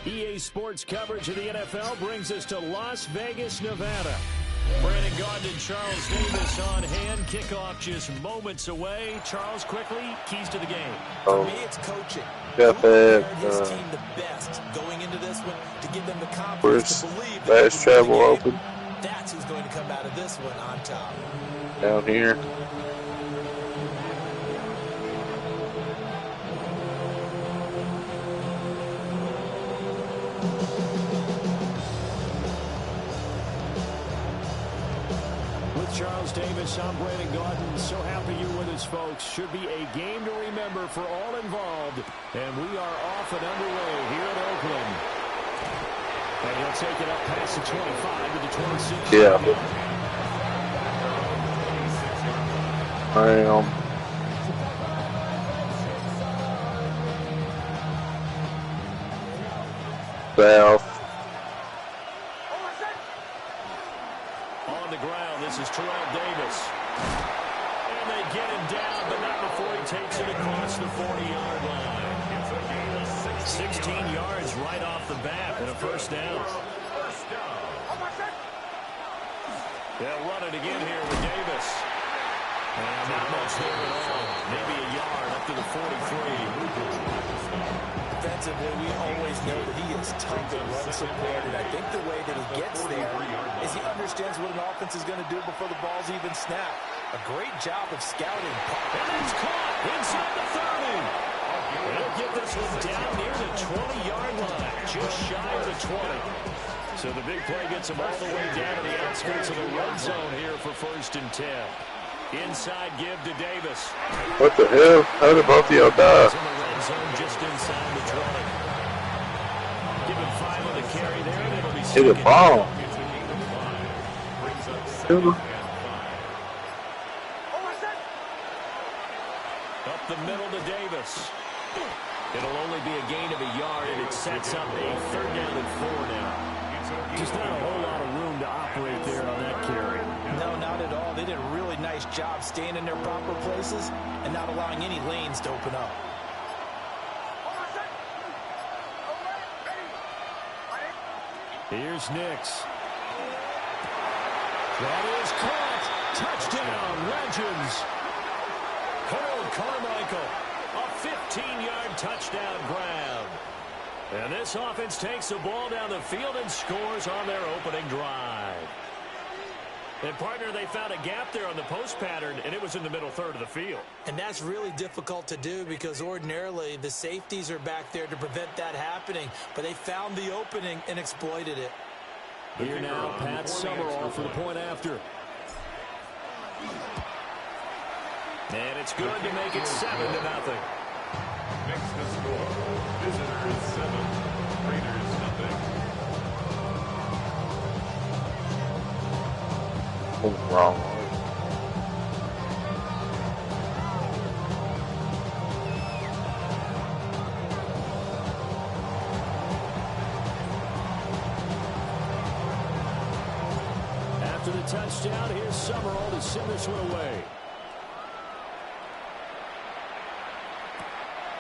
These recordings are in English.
EA Sports coverage of the NFL brings us to Las Vegas, Nevada. Brandon Gaudin and Charles Davis on hand. Kickoff just moments away. Charles, quickly, keys to the game. For me, it's coaching. Prepared his team the best going into this one to give them the confidence to believe that fast travel open. That's who's going to come out of this one on top. Down here. Charles Davis, I'm Brandon Gaudin. So happy you're with us, folks. Should be a game to remember for all involved. And we are off and underway here in Oakland. And he'll take it up past the 25 to the 26. Yeah. I am. South. This is Terrell Davis. And they get him down, but not before he takes it across the 40-yard line. 16 yards right off the bat and a first down. They'll run it again here with Davis. And not much there at all. Maybe a yard up to the 43. Defensively, we always know that he is tough to run support, and I think the way that he gets there is he understands what an offense is going to do before the ball's even snapped. A great job of scouting. And it's caught inside the 30. They'll get this one down near the 20-yard line, just shy of the 20. So the big play gets him all the way down to the outskirts of the red zone here for 1st and 10. Inside give to Davis. What the hell? How did both of y'all die? Just inside the 20. Give him 5 on the carry there, and it'll be hit a ball. Up the middle to Davis. It'll only be a gain of a yard, and it sets up a 3rd down and 4 now. Just not a whole lot of room to operate there on that carry. No, not at all. They did a really nice job staying in their proper places and not allowing any lanes to open up. Here's Nix. That is caught. Touchdown, Legends. Harold Carmichael, a 15-yard touchdown grab. And this offense takes the ball down the field and scores on their opening drive. And, partner, they found a gap there on the post pattern, and it was in the middle third of the field. And that's really difficult to do because ordinarily the safeties are back there to prevent that happening. But they found the opening and exploited it. Here now, Pat Summerall for the point after. And it's good to make it 7-0. Next to score, Visitors 7, Raiders nothing. What's wrong? After the touchdown, here's Summerall to send this one away.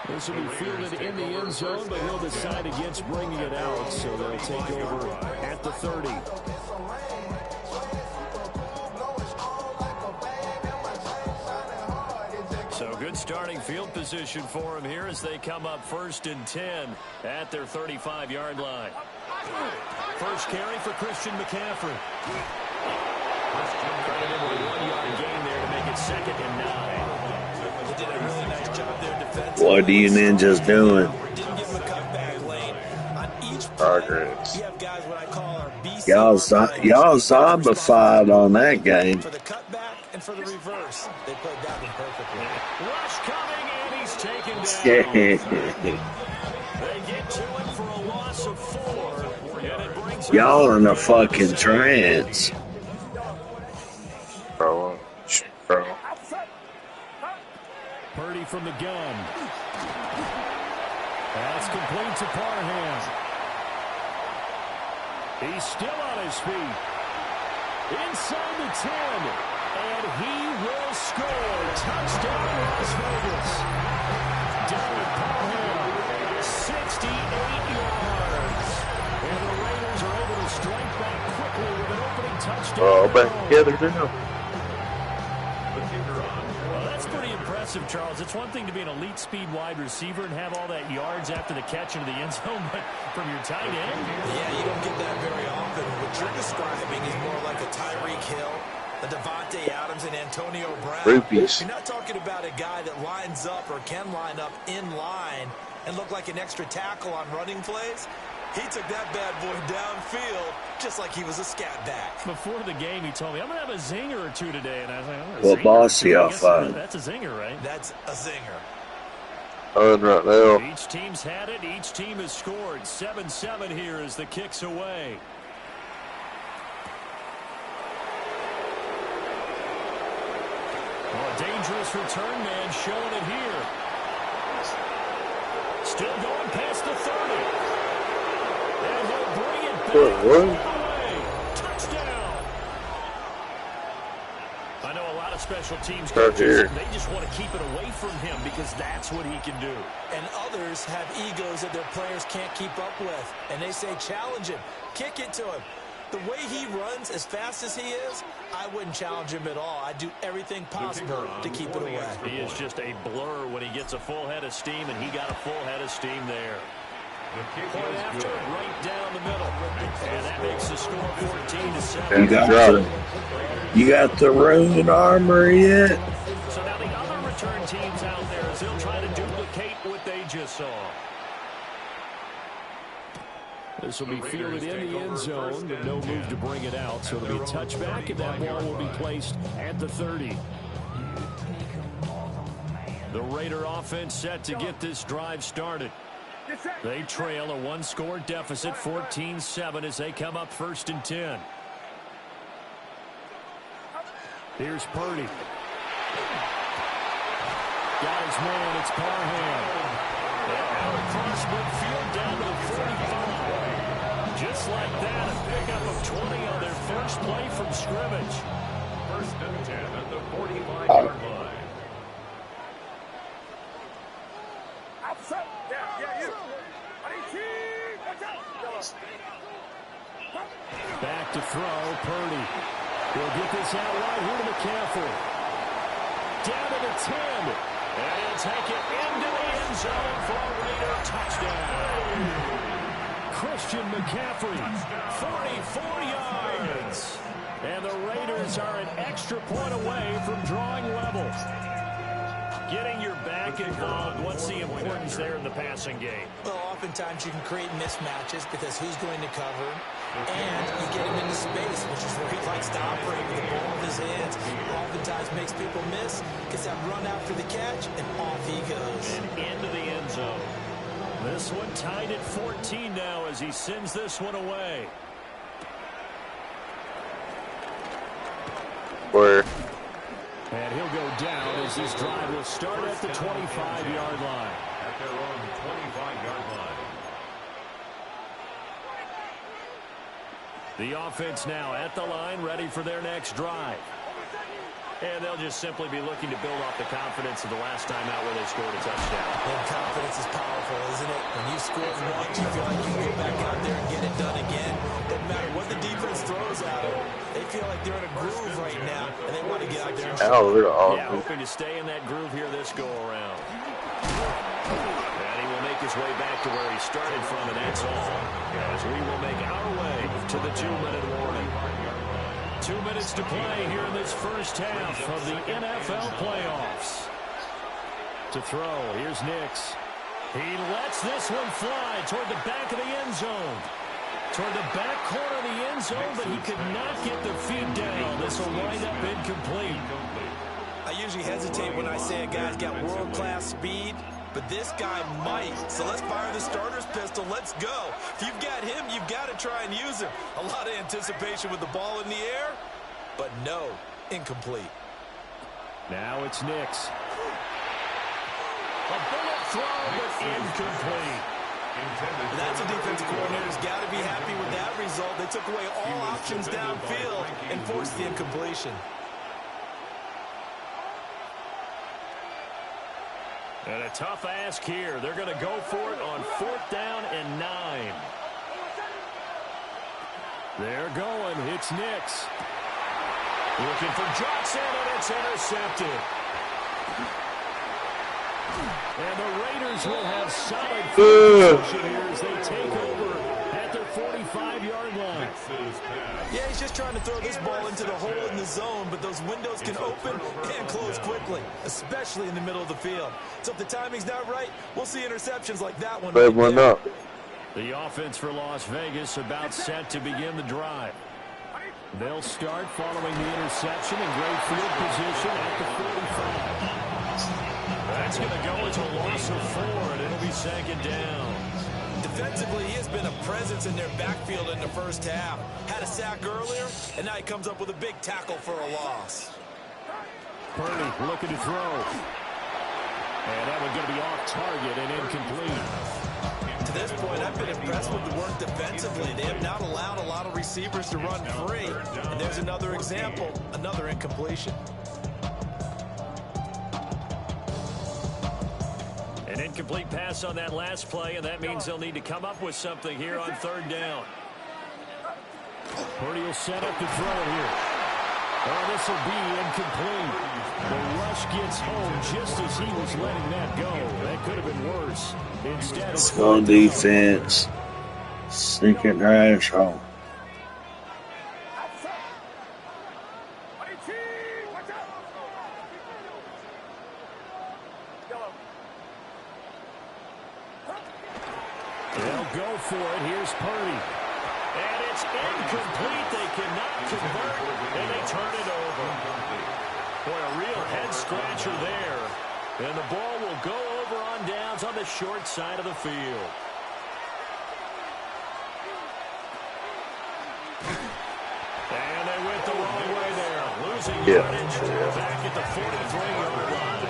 This will be fielded in the end zone, but he'll decide against bringing it out, so they'll take over at the 30. So good starting field position for him here as they come up 1st and 10 at their 35-yard line. First carry for Christian McCaffrey. Credited with a 1-yard gain there to make it 2nd and 9. They did a really nice job there defensively. What are you ninjas doing? Didn't give him a cutback lane. On each Progress. we have guys what I call our BC. Y'all zombified on that game. For the cutback and for the reverse. They played that one perfectly. Rush coming, and he's taken down. They get to him for a loss of 4, and it brings Y'all in a fucking trance. Bro. Purdy from the gun. That's complete to Parham. He's still on his feet. Inside the 10. And he touchdown. back together now. The kicker on. Well, that's pretty impressive, Charles. It's one thing to be an elite speed wide receiver and have all that yards after the catch into the end zone, but from your tight end? Yeah, you don't get that very often. What you're describing is more like a Tyreek Hill, a Devontae Adams, and Antonio Brown. Rupees. You're not talking about a guy that lines up or can line up in line and look like an extra tackle on running plays. He took that bad boy downfield just like he was a scat back. Before the game, he told me, I'm going to have a zinger or two today. And I was like, oh, Well, zinger bossy or two? I off guess fine. That's a zinger, right? That's a zinger. On right now. Each team's had it. Each team has scored. 7-7 here as the kick's away. Well, a dangerous return man showing it here. Still going past the 30. And he'll bring it back all the way. Touchdown. I know a lot of special teams coaches, they just want to keep it away from him because that's what he can do. And others have egos that their players can't keep up with. And they say, challenge him. Kick it to him. The way he runs as fast as he is, I wouldn't challenge him at all. I'd do everything possible to keep it away. He is just a blur when he gets a full head of steam, and he got a full head of steam there. Point after, right down the middle. And that makes the score 14-7. You got the Roman armor yet? So now the other return teams out there as they'll try to duplicate what they just saw. This will be fielded in the end zone, but no move to bring it out. So it'll be a touchback, and that ball will be placed at the 30. The Raider offense set to get this drive started. They trail a one-score deficit, 14-7, as they come up 1st and 10. Here's Purdy. Got his man, it's Parham. And across midfield down to the 45. Just like that, a pickup of 20 on their first play from scrimmage. 1st and 10 at the 45-yard line. Back to throw, Purdy. He'll get this out wide here to McCaffrey. Down to the 10. And he'll take it into the end zone for a Raider touchdown. Christian McCaffrey, 44 yards. And the Raiders are an extra point away from drawing level. Getting your back involved, what's the importance there in the passing game? Well, oftentimes you can create mismatches because who's going to cover, and you get him into space, which is where he likes to operate with the ball in his hands. Oftentimes makes people miss, gets that run after the catch, and off he goes. And into the end zone. This one tied at 14 now as he sends this one away. Where? And he'll go down as this drive will start at the 25-yard line. At their own 25-yard line. The offense now at the line, ready for their next drive. And they'll just simply be looking to build off the confidence of the last time out where they scored a touchdown. And confidence is powerful, isn't it? When you score once, you feel like you can go back out there and get it done again. Doesn't matter what the defense throws at them. They feel like they're in a groove right now, and they want to get out there and yeah, hoping to stay in that groove here this go-around. And he will make his way back to where he started from, and that's all. As we will make our way to the 2-minute warning. 2 minutes to play here in this first half of the NFL playoffs. To throw, here's Nix. He lets this one fly toward the back of the end zone. Toward the back corner of the end zone, but he could not get the feet down. This will wind up incomplete. I usually hesitate when I say a guy's got world-class speed, but this guy might. So let's fire the starter's pistol. Let's go. If you've got him, you've got to try and use him. A lot of anticipation with the ball in the air, but no, incomplete. Now it's Nix. A bullet throw, but incomplete. That's a defensive coordinator's got to be happy with that result. They took away all options downfield and forced the incompletion. And a tough ask here. They're going to go for it on 4th down and 9. They're going. It's Nix. Looking for Johnson, and it's intercepted. And the Raiders will have solid field position here as they take over at their 45-yard line. Yeah, he's just trying to throw this ball into the hole in the zone, but those windows can open and close quickly, especially in the middle of the field. So if the timing's not right, we'll see interceptions like that one. Right one up. The offense for Las Vegas about set to begin the drive. They'll start following the interception in great field position at the 45. That's going to go as a loss of 4, and it'll be second down. Defensively, he has been a presence in their backfield in the first half. Had a sack earlier, and now he comes up with a big tackle for a loss. Purdy looking to throw. And that one's going to be off target and incomplete. To this point, I've been impressed with the work defensively. They have not allowed a lot of receivers to run free. And there's another example, another incompletion. An incomplete pass on that last play, and that means they'll need to come up with something here on third down. Purdy will set up to throw it here. Oh, this will be incomplete. The rush gets home just as he was letting that go. That could have been worse. Instead, It's on defense. Sneaking their ass home. They'll go for it. Here's Purdy. And it's incomplete. They cannot convert, and they turn it over. Boy, a real head-scratcher there. And the ball will go over on downs on the short side of the field. And they went the wrong way there. Losing yardage back at the 43-yard line.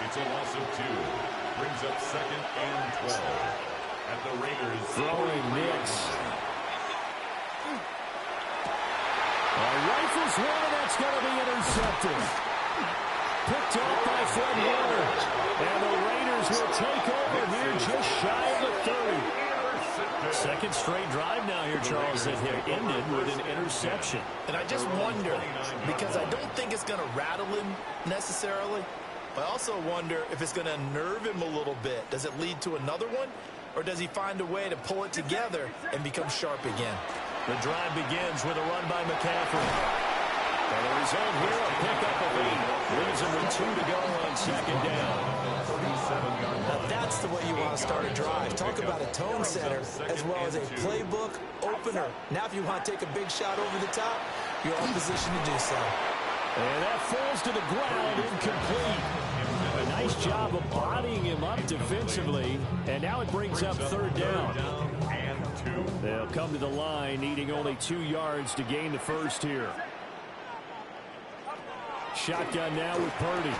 It's a loss of 2. Brings up second and 12. At the Raiders. Throwing Nix. Rifles one, and that's going to be intercepted. Picked up by Fred Warner. And the Raiders will take over here just shy of the 30. Second straight drive now here, Charles, that ended with an interception. And I just wonder, because I don't think it's going to rattle him necessarily, I also wonder if it's going to nerve him a little bit. Does it lead to another one? Or does he find a way to pull it together and become sharp again? The drive begins with a run by McCaffrey. And the result here, a pickup of 8. Leaves him with 2 to go on second down. Now that's the way you want to start a drive. Talk about a tone setter as well as a playbook opener. Now if you want to take a big shot over the top, you're in position to do so. And that falls to the ground, incomplete. A nice job of bodying him up defensively. And now it brings up third down. They'll come to the line, needing only 2 yards to gain the first here. Shotgun now with Purdy.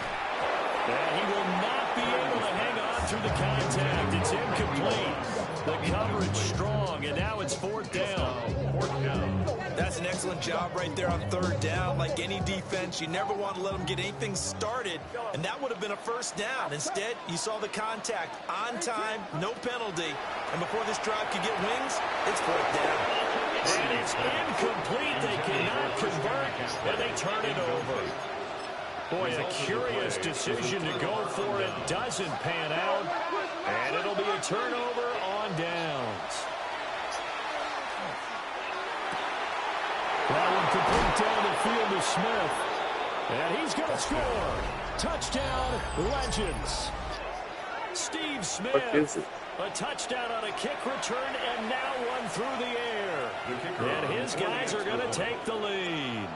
And he will not be able to hang on through the contact. It's incomplete. The coverage strong, and now it's fourth down. That's an excellent job right there on third down. Like any defense, you never want to let them get anything started, and that would have been a first down. Instead, you saw the contact on time, no penalty, and before this drive could get wings, it's fourth down. And it's incomplete. They cannot convert, and they turn it over. Boy, a curious decision to go for it. Doesn't pan out, and it'll be a turnover on downs. That one complete down the field to Smith. And he's going to score. Touchdown, Legends. Steve Smith. A touchdown on a kick return, and now one through the air. And his guys are going to take the lead.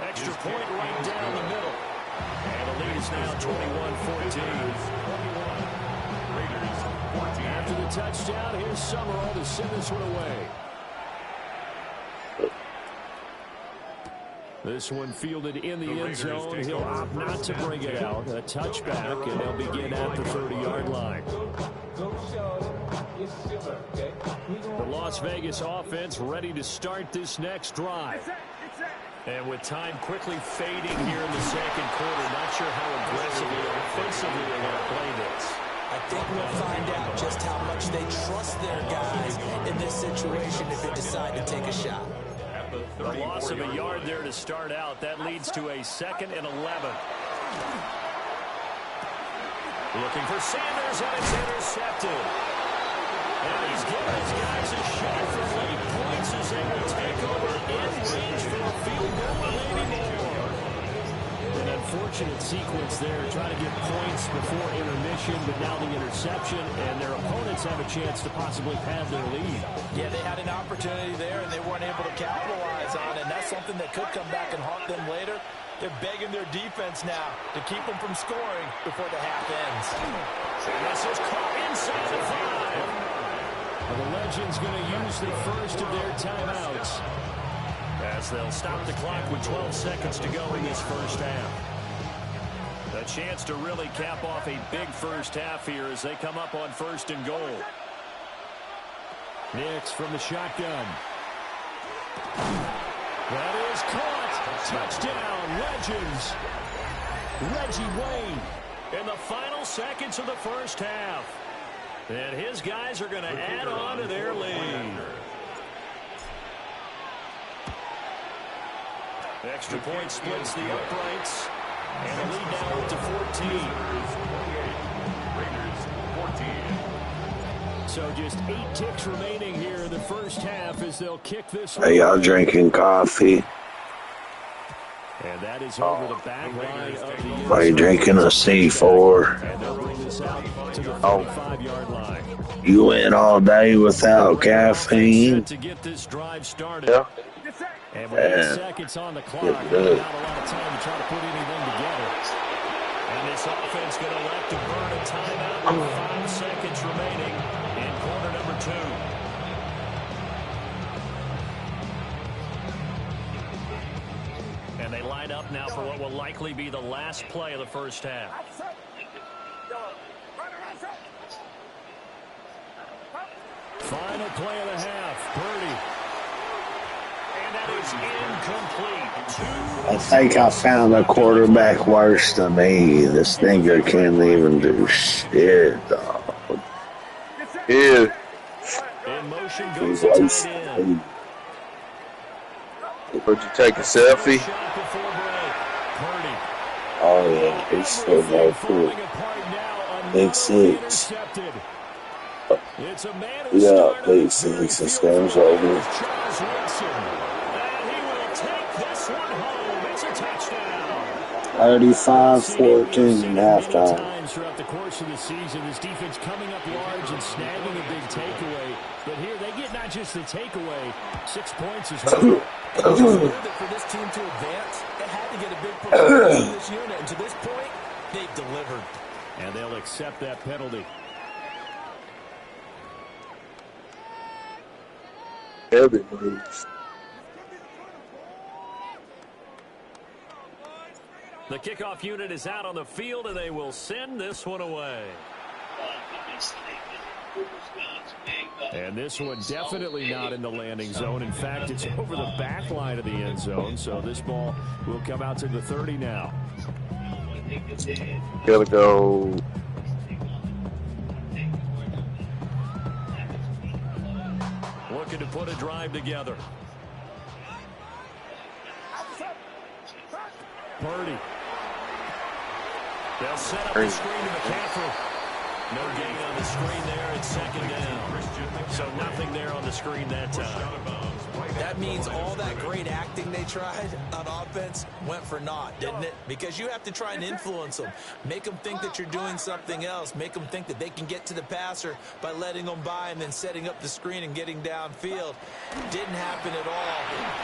Extra point right down the middle. And the lead is now 21-14. After the touchdown, here's Summerall to send this one away. This one fielded in the end zone. He'll opt not to bring it out. A touchback, and they'll begin at the 30-yard line. The Las Vegas offense ready to start this next drive. And with time quickly fading here in the second quarter, not sure how aggressively or offensively they're going to play this. I think we'll find out just how much they trust their guys in this situation if they decide to take a shot. The loss of a yard there to start out. That leads to a 2nd and 11. Looking for Sanders, and it's intercepted. And he's giving his guys a shot for late points as they will take over in range for a field goal or maybe more. An unfortunate sequence there, trying to get points before intermission, but now the interception, and their opponents have a chance to possibly pad their lead. Yeah, they had an opportunity there, and they weren't able to capitalize on it, and that's something that could come back and haunt them later. They're begging their defense now to keep them from scoring before the half ends. And this is caught inside the 5. Well, the Legends going to use the first of their timeouts, as they'll stop the clock with 12 seconds to go in this first half. A chance to really cap off a big first half here as they come up on 1st and goal. Nix from the shotgun. That is caught. Touchdown, Legends. Reggie Wayne in the final seconds of the first half. And his guys are going to add on to their lead. Extra point splits the uprights. And the lead now up to 14. Raiders 14. So just 8 ticks remaining here in the first half as they'll kick this one. Hey, y'all drinking coffee? And that is over the back line of the Are you drinking a C4? And they'll bring this out to the 45-yard line. You went all day without caffeine? To get this drive started. Yeah. And with 8 seconds on the clock, not a lot of time to try to put anything together. And this offense going to elect to burn a timeout with 5 seconds remaining in quarter number 2. And they line up now for what will likely be the last play of the first half. Final play of the half, Purdy. And that is incomplete. I think I found a quarterback worse than me. This nigga can't even do shit, dog. Yeah. In motion goes the tight end. Would you take a selfie? Shot before break. Purdy. Oh, yeah, he's so no cool. Big 6. It's a man who Yeah, started big 6. This game's over. Charles Woodson. And he will take this one home. It's a touchdown. 35-14 halftime. Times throughout the course of the season, this defense coming up large and snagging a big takeaway. But here they get not just the takeaway, 6 points as well. And you just knew that for this team to advance, they had to get a big performance from this unit. And to this point, they've delivered. And they'll accept that penalty. Heavy moves. The kickoff unit is out on the field, and they will send this one away. And this one definitely not in the landing zone. In fact, it's over the back line of the end zone, so this ball will come out to the 30 now. Gotta go. Looking to put a drive together. Purdy. They'll set up the screen to McCaffrey. No gain on the screen there. It's 2nd down. So nothing there on the screen that time. That means all that great acting they tried on offense went for naught, didn't it? Because you have to try and influence them. Make them think that you're doing something else. Make them think that they can get to the passer by letting them by and then setting up the screen and getting downfield. Didn't happen at all.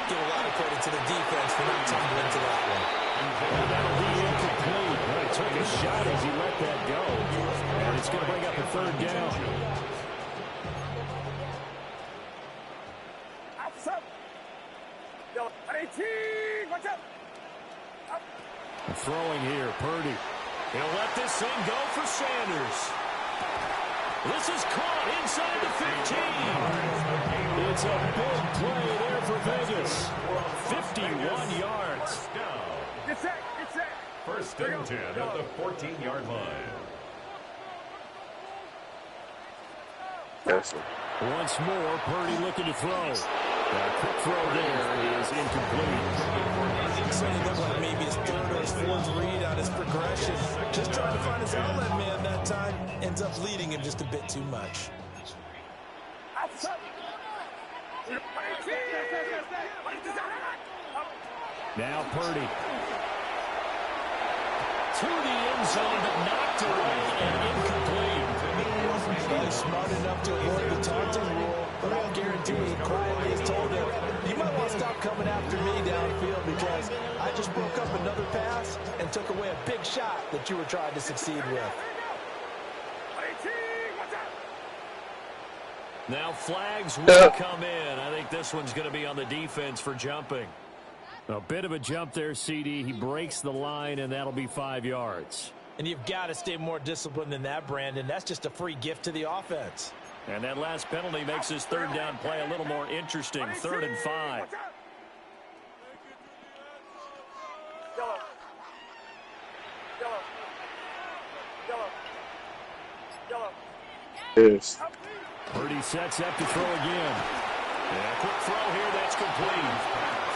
Give a lot of credit to the defense for not tumbling to that one. And that'll be incomplete. Well, he took a shot as he let that go. And it's going to bring up a 3rd down. Throwing here, Purdy. He'll let this thing go for Sanders. This is caught inside the 15. It's a big play there for Vegas. 51 yards. First and 10 at the 14-yard line. That's it. Once more, Purdy looking to throw. That quick throw there is incomplete. So he looked like maybe his third or his fourth read on his progression. Just trying to find his outlet man that time. Ends up leading him just a bit too much. Now Purdy. To the end zone, but knocked away and incomplete. Well, he's smart enough to avoid the taunting rule, but I'll guarantee he quietly has told him, you might want to stop coming after me downfield because I just broke up another pass and took away a big shot that you were trying to succeed with. Now flags will come in. I think this one's going to be on the defense for jumping. A bit of a jump there, CD. He breaks the line, and that'll be 5 yards. And you've got to stay more disciplined than that, Brandon. That's just a free gift to the offense. And that last penalty makes his third down play a little more interesting. 3rd and 5. Yes. Purdy sets up to throw again. And a quick throw here that's complete.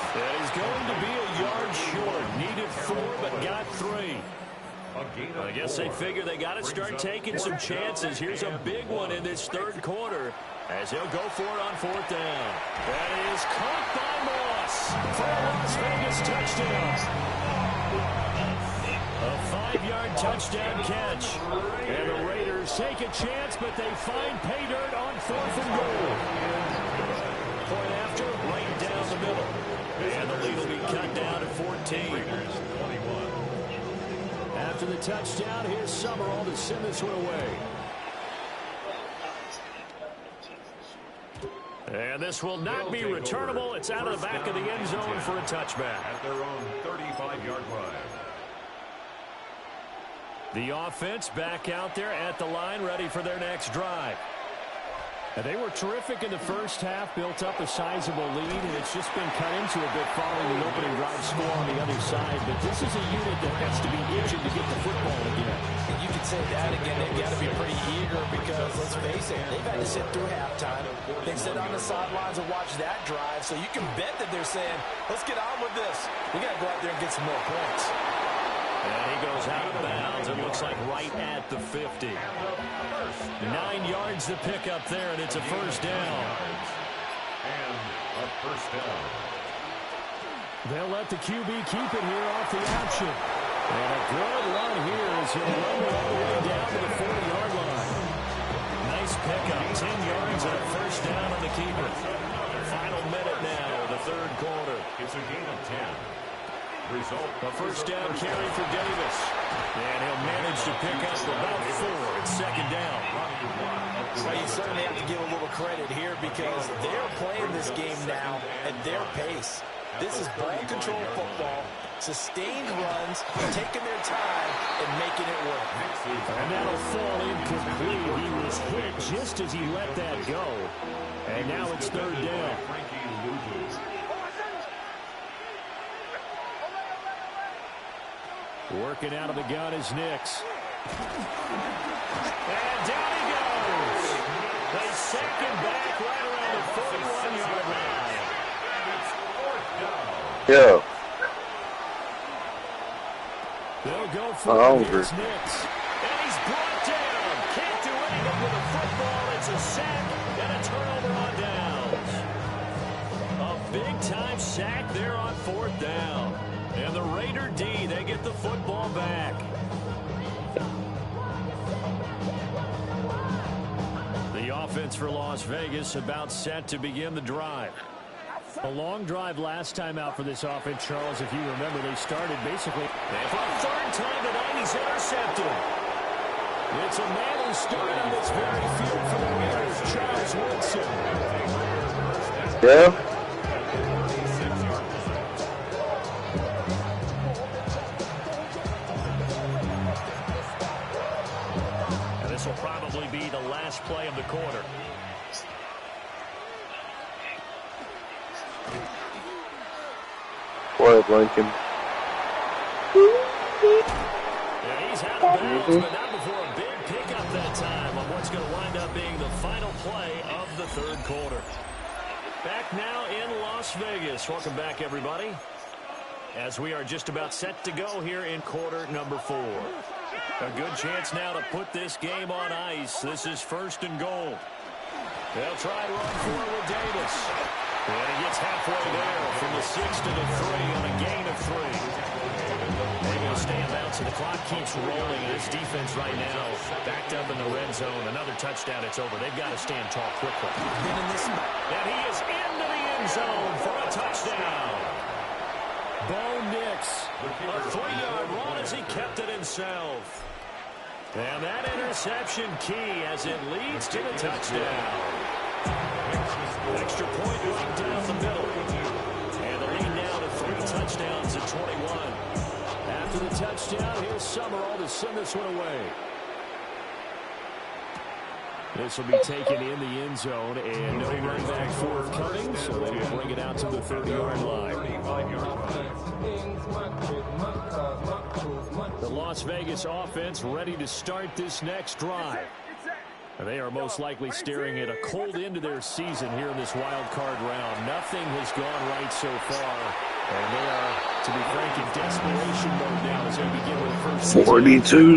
That is going to be a yard short. Needed 4, but got 3. I guess they figure they got to start taking some chances. Here's a big one in this third quarter as he'll go for it on 4th down. That is caught by Moss for a Las Vegas touchdown. A 5-yard touchdown catch. And the Raiders take a chance, but they find pay dirt on 4th and goal. Point after, right down the middle. And the lead will be cut down to 14. After the touchdown, here's Summerall to send this one away. And this will not be returnable. It's out of the back of the end zone for a touchback. At their own 35-yard line. The offense back out there at the line, ready for their next drive. And they were terrific in the first half, built up a sizable lead, and it's just been cut into a bit following the opening drive score on the other side. But this is a unit that has to be itching to get the football again. And you can say that again. They've got to be pretty eager because, let's face it, they've had to sit through halftime. They sit on the sidelines and watch that drive, so you can bet that they're saying, let's get on with this. We got to go out there and get some more points. And he goes out of bounds. It looks like right at the 50. 9 yards to pick up there, and it's a first down. And a first down. They'll let the QB keep it here off the action. And a good run here as he'll run all the way down to the 40-yard line. Nice pickup, 10 yards and a first down on the keeper. Final minute now of the third quarter. It's a gain of 10. Result. A first down carry for Davis. And he'll manage to pick up about 4 at second down. Well, you certainly have to give a little credit here because they're playing this game now at their pace. This is ball control football, sustained runs, taking their time and making it work. And that'll fall incomplete. He was hit just as he let that go. And now it's third down. Working out of the gun is Nix. And down he goes. They sack him back right around the 41-yard line. Yeah. They'll go for it. Here's Nix. And he's brought down. Can't do anything with a football. It's a sack and a turnover on downs. A big-time sack there on 4th down. And the Raider D, they get the football back. The offense for Las Vegas about set to begin the drive. A long drive last time out for this offense, Charles. If you remember, they started basically. And for a third time tonight, he's intercepted. It's a man who started on this very field for the Raiders, Charles Woodson. Yeah. This will probably be the last play of the quarter. Boy, Lincoln. Yeah, he's out of bounds, but not before a big pickup that of time on what's going to wind up being the final play of the third quarter. Back now in Las Vegas. Welcome back, everybody, as we are just about set to go here in quarter number 4. A good chance now to put this game on ice. This is 1st and goal. They'll try to run for it with Davis. And he gets halfway there from the 6 to the 3 on a gain of 3. They're going to stay in bounds, so the clock keeps rolling. And this defense right now backed up in the red zone. Another touchdown, it's over. They've got to stand tall quickly. And he is into the end zone for a touchdown. Bo Nix, a 3-yard run as he kept it himself. And that interception key as it leads to the touchdown. Extra point right down the middle. And the lead now to 3 touchdowns at 21. After the touchdown, here's Summerall to send this one away. This will be taken in the end zone, and no running back forthcoming, so they will bring it out to the 30-yard line. The Las Vegas offense ready to start this next drive. They are most likely staring at a cold end to their season here in this wild card round. Nothing has gone right so far, and they are, to be frank, in desperation mode now as they begin with the first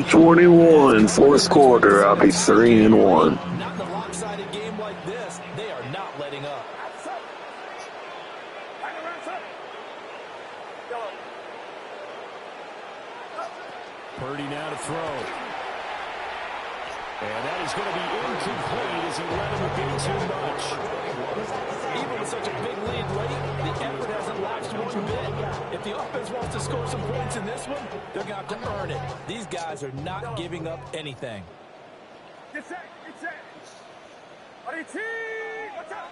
42-21, fourth quarter. I'll be 3-1. Not in a lopsided game like this. They are not letting up. Purdy now to throw. And that is going to be incomplete as he let him do too much. Even with such a big lead late, the effort hasn't lapsed one bit. If the offense wants to score some points in this one, they're going to have to earn it. These guys are not giving up anything. Get set, get set. Watch out.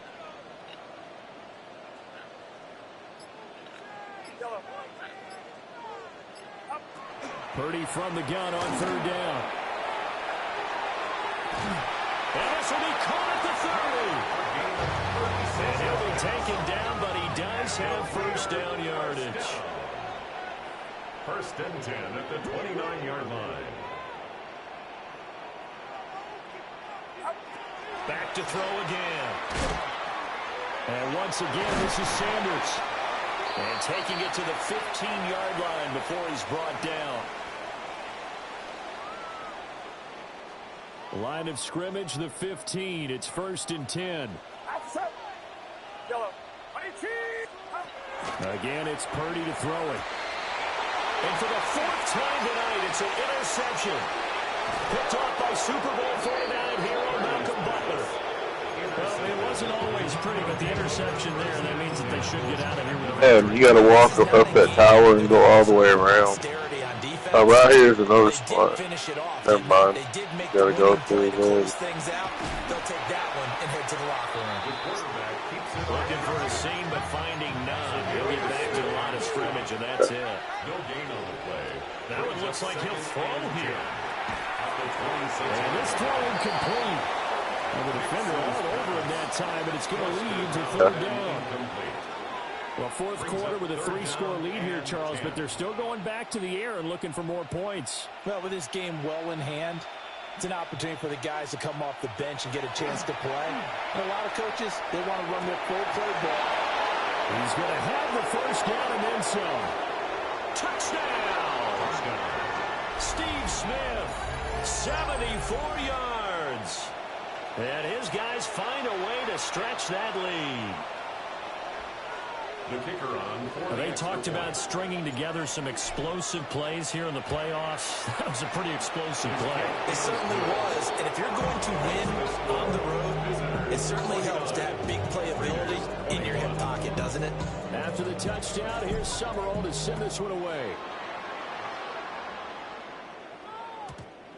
Purdy from the gun on 3rd down. And this will be caught at the 30. And he'll be taken down, but he does have first down yardage. 1st and 10 at the 29-yard line. Back to throw again. And once again, this is Sanders. And taking it to the 15-yard line before he's brought down. Line of scrimmage, the 15. It's 1st and 10. Again, it's Purdy to throw it. And for the 4th time tonight, it's an interception. Picked off by Super Bowl 49 hero Malcolm Butler. Well, it wasn't always pretty, but the interception there, that means that they should get out of here with a victory. You got to walk up that tower and go all the way around. Oh, right here's another spot. Never mind. Got to go through there. They'll take that one and head to the locker room. Looking for a seam, but finding none. He'll get back to the line of scrimmage, and that's it. No gain on the play. Now it looks like he'll throw here. And this throw incomplete. And the defender all over him that time, but it's going to lead to 3rd down. Well, 4th quarter with a 3-score lead here, Charles, but they're still going back to the air and looking for more points. Well, with this game well in hand, it's an opportunity for the guys to come off the bench and get a chance to play. And a lot of coaches, they want to run their full playbook. He's going to have the first down and then some. Touchdown! Steve Smith, 74 yards. And his guys find a way to stretch that lead. The kicker on. They talked about stringing together some explosive plays here in the playoffs. That was a pretty explosive play. It certainly was. And if you're going to win on the road, it certainly helps to have big playability in your hip pocket, doesn't it? After the touchdown, here's Summerall to send this one away.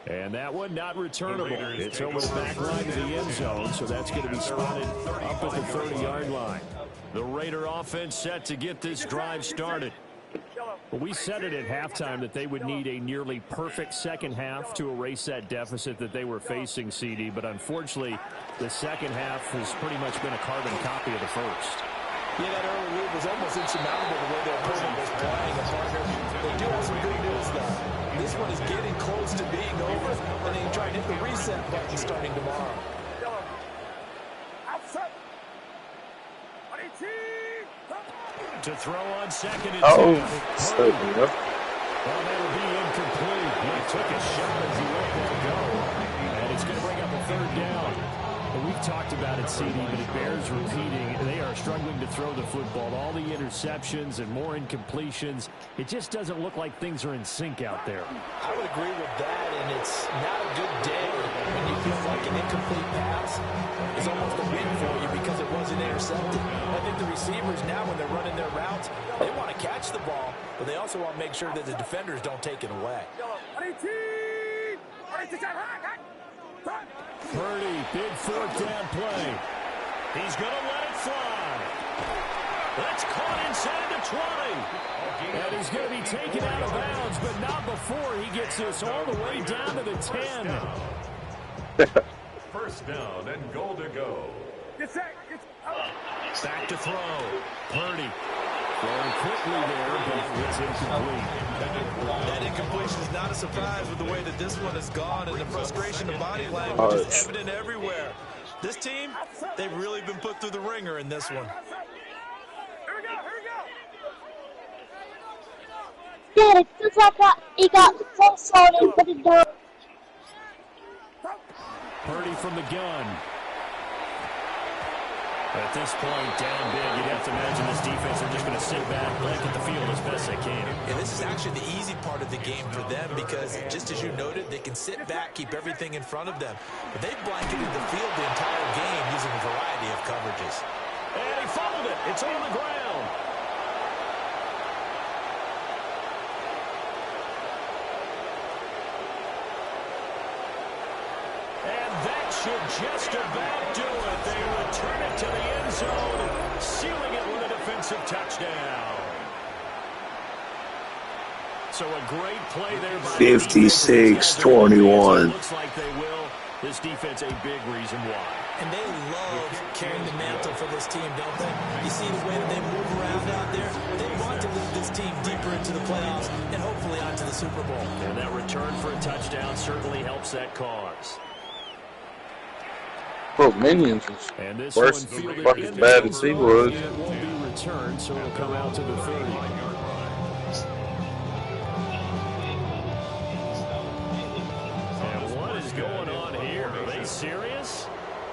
And that one not returnable. It's over the back line to the end zone, so that's going to be spotted up at the 30-yard line. The Raider offense set to get this drive started. Well, we said it at halftime that they would need a nearly perfect second half to erase that deficit that they were facing, CD, but unfortunately, the second half has pretty much been a carbon copy of the first. Yeah, that early lead was almost insurmountable the way their opponent was playing. They do have some good news, though. this one is getting close to being over, and then you try and hit the reset button starting tomorrow. To throw on second and Oh, 2. so, yep. Well, that'll be incomplete. He took a shot as he let that go. And it's going to bring up a third down. And we've talked about it, CD, but it bears repeating. They are struggling to throw the football. All the interceptions and more incompletions. It just doesn't look like things are in sync out there. I would agree with that, and it's not a good day when you feel like an incomplete pass is almost a win for you because it wasn't intercepted. I think the receivers now, when they're running their routes, they want to catch the ball, but they also want to make sure that the defenders don't take it away. Purdy, big fourth down play. He's going to let it fly. That's caught inside the 20. And he's going to be taken out of bounds, but not before he gets this all the way down to the 10. First down and goal to go. Back to throw. Purdy throwing quickly there, but it's incomplete. That incompletion is not a surprise with the way that this one has gone, and the frustration of body language is evident everywhere. This team, they've really been put through the ringer in this one. Dad, it feels like he got false on and put it down. Purdy from the gun. At this point, down big, you'd have to imagine this defense are just going to sit back, blanket the field as best they can. And this is actually the easy part of the game for them because, just as you noted, they can sit back, keep everything in front of them. But they've blanketed the field the entire game using a variety of coverages. And he fumbled it. It's on the ground. And that should just about do it. They return it to the end zone, sealing it with a defensive touchdown. So a great play there by 56-21. Looks like they will. This defense a big reason why. And they love carrying the mantle for this team, don't they? You see the way that they move around out there. They want to lead this team deeper into the playoffs and hopefully onto the Super Bowl. And that return for a touchdown certainly helps that cause. Well, Minions was worse, fucking as bad as he was. It won't be returned, so it'll come out to the 30. And what is going on here? Are they serious?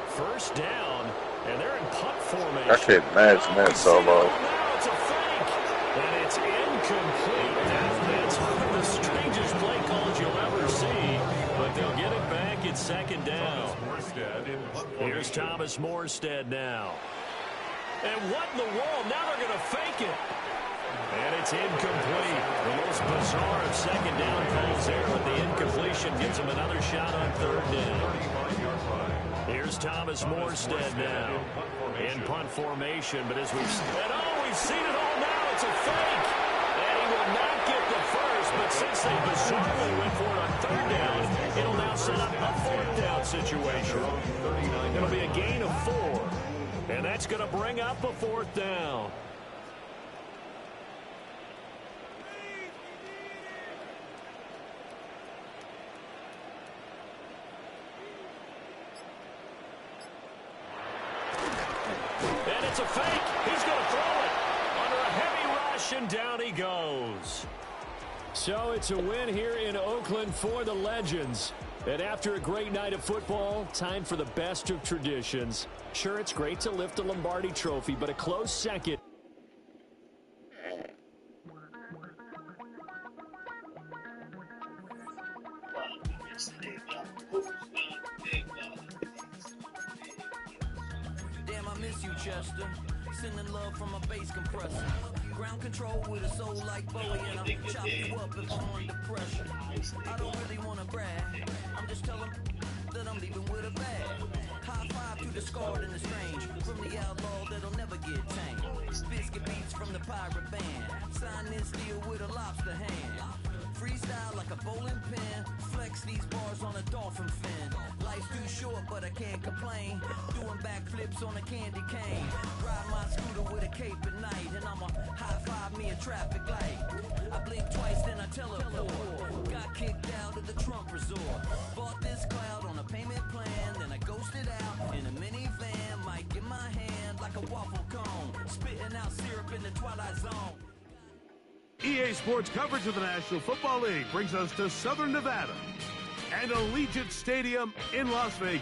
First down, and they're in punt formation. I can't imagine that so long. Now it's a fake, and it's incomplete. That's one of the strangest play calls you'll ever see, but they'll get it back at second down. Here's Thomas Morstead now. And what in the world? Now they're going to fake it. And it's incomplete. The most bizarre of second down calls there, but the incompletion gives them another shot on third down. Here's Thomas Morstead now in punt formation, but as we've seen it all now, it's a fake. And he will not get the first, but since they bizarrely went for it on third down, it'll now set up a fourth down situation. It'll be a gain of 4, and that's going to bring up a fourth down. And it's a fake. He's going to throw it under a heavy rush, and down he goes. So it's a win here in Oakland for the Legends. And after a great night of football, time for the best of traditions. Sure, it's great to lift a Lombardi trophy, but a close second. Damn, I miss you, Chester. Sending love from a bass compressor. Ground control with a soul like Bowie, and I'll chop you up if I'm under pressure. I don't really want to brag. I'm just telling that I'm leaving with a bag. High five to the scarred and the strange. From the outlaw that'll never get tamed. Biscuit beats from the pirate band. Sign this deal with a lobster hand. Freestyle like a bowling pin. Flex these bars on a dolphin fin. Life's too short, but I can't complain. Doing backflips on a candy cane. Ride my scooter with a cape at night, and I'ma high five me a traffic light. I I blink twice, then I teleport. Got kicked out of the Trump resort. Bought this cloud on a payment plan, then I ghosted out in a minivan. Mic in my hand like a waffle cone, spitting out syrup in the twilight zone. EA Sports coverage of the National Football League brings us to Southern Nevada and Allegiant Stadium in Las Vegas.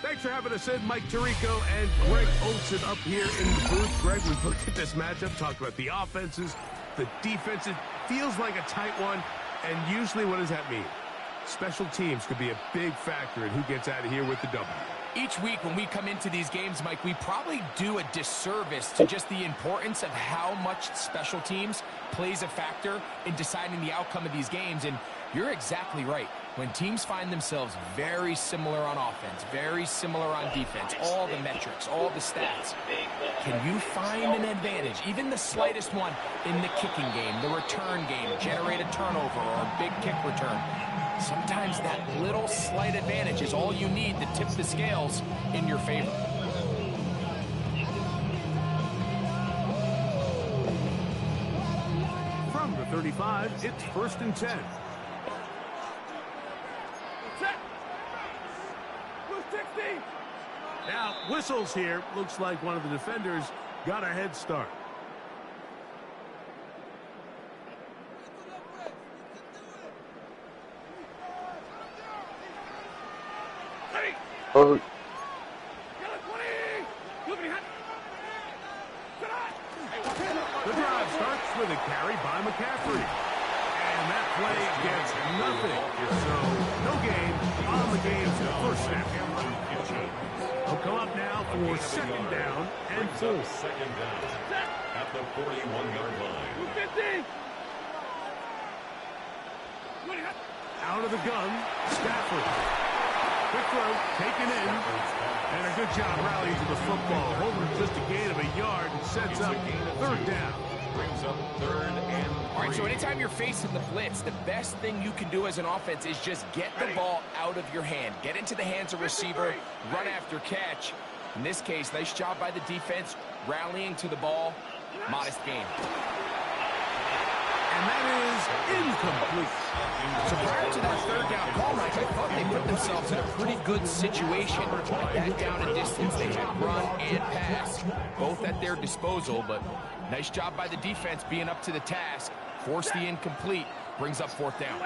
Thanks for having us in, Mike Tirico and Greg Olson up here in the booth. Greg, we've looked at this matchup, talked about the offenses, the defenses. Feels like a tight one, and usually what does that mean? Special teams could be a big factor in who gets out of here with the W. Each week when we come into these games, Mike, we probably do a disservice to just the importance of how much special teams plays a factor in deciding the outcome of these games. And you're exactly right. When teams find themselves very similar on offense, very similar on defense, all the metrics, all the stats, can you find an advantage, even the slightest one, in the kicking game, the return game, generate a turnover or a big kick return? Sometimes that little slight advantage is all you need to tip the scales in your favor. From the 35, it's 1st and 10. Now, whistles here. Looks like one of the defenders got a head start. Oh. The drive starts with a carry by McCaffrey. And that play gets nothing. So, no gain on the game's first snap. They'll come up now for 2nd down and 4. 2nd down at the 41-yard line. Out of the gun, Stafford. Quick throw, taken in, and a good job rallying to the football. Holding just a gain of a yard and sets up 3rd down. Brings up 3rd and 3. All right, so anytime you're facing the blitz, the best thing you can do as an offense is just get the ball out of your hand. Get into the hands of receiver, run after catch. In this case, nice job by the defense, rallying to the ball. Modest gain. And that is incomplete. So prior to that 3rd down call, Mike, I thought they put themselves in a pretty good situation. At that down and distance, they had run and pass, both at their disposal, but nice job by the defense being up to the task. Force the incomplete, brings up 4th down.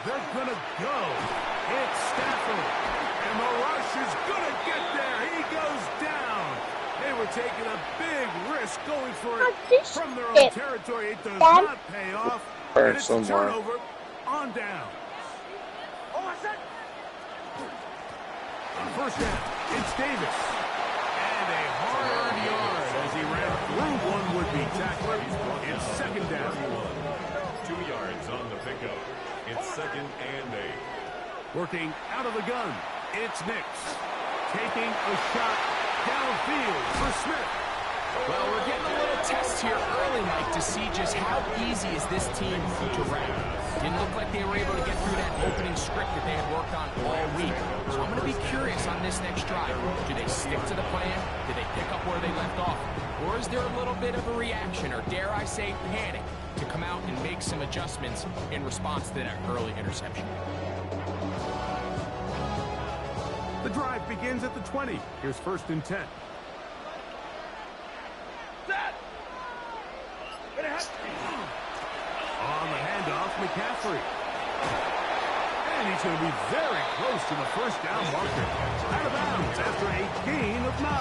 They're going to go. It's Stafford. And the rush is going to get there. He goes down. They were taking a big risk going for it from their own territory. It does not pay off. And it's a turnover on down. On 1st down, it's Davis. And a hard-earned yard as he ran through one would-be tackler. It's 2nd down. 2 yards on the pickup. It's 2nd and 8. Working out of the gun, it's Nix. Taking a shot downfield for Smith. Well, we're getting a little test here early, Mike, to see just how easy is this team to wrap. Didn't look like they were able to get through that opening script that they had worked on all week. So I'm going to be curious on this next drive. Do they stick to the plan? Do they pick up where they left off? Or is there a little bit of a reaction, or dare I say panic, to come out and make some adjustments in response to that early interception? The drive begins at the 20. Here's 1st and 10. On the handoff, McCaffrey. And he's going to be very close to the 1st down marker. Out of bounds after a gain of 9.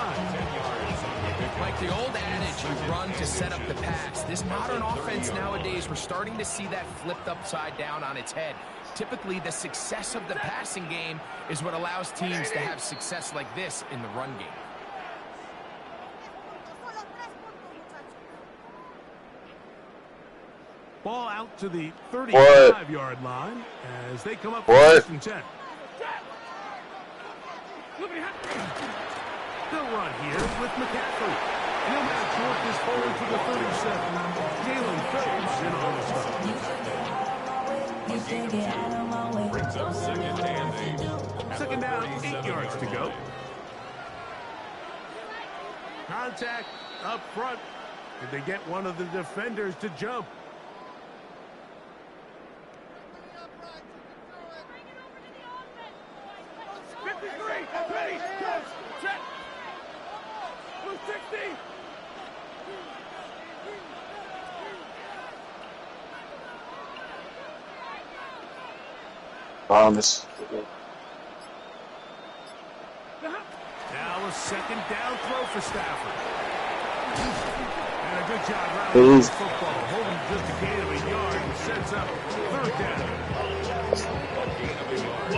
Like the old adage, you run to set up the pass. This modern offense nowadays, we're starting to see that flipped upside down on its head. Typically, the success of the passing game is what allows teams to have success like this in the run game. Ball out to the 35-yard line as they come up for 1st and 10. They'll run here with McCaffrey. He'll now short this forward to the 37. Jalen Phillips in on the stop. Brings up 2nd and 8. 2nd down, 8 yards to go. Contact up front. Did they get one of the defenders to jump? Promise. Now a second down throw for Stafford. And a good job around the football, holding just a gain of a yard and sets up third down. Gain of a yard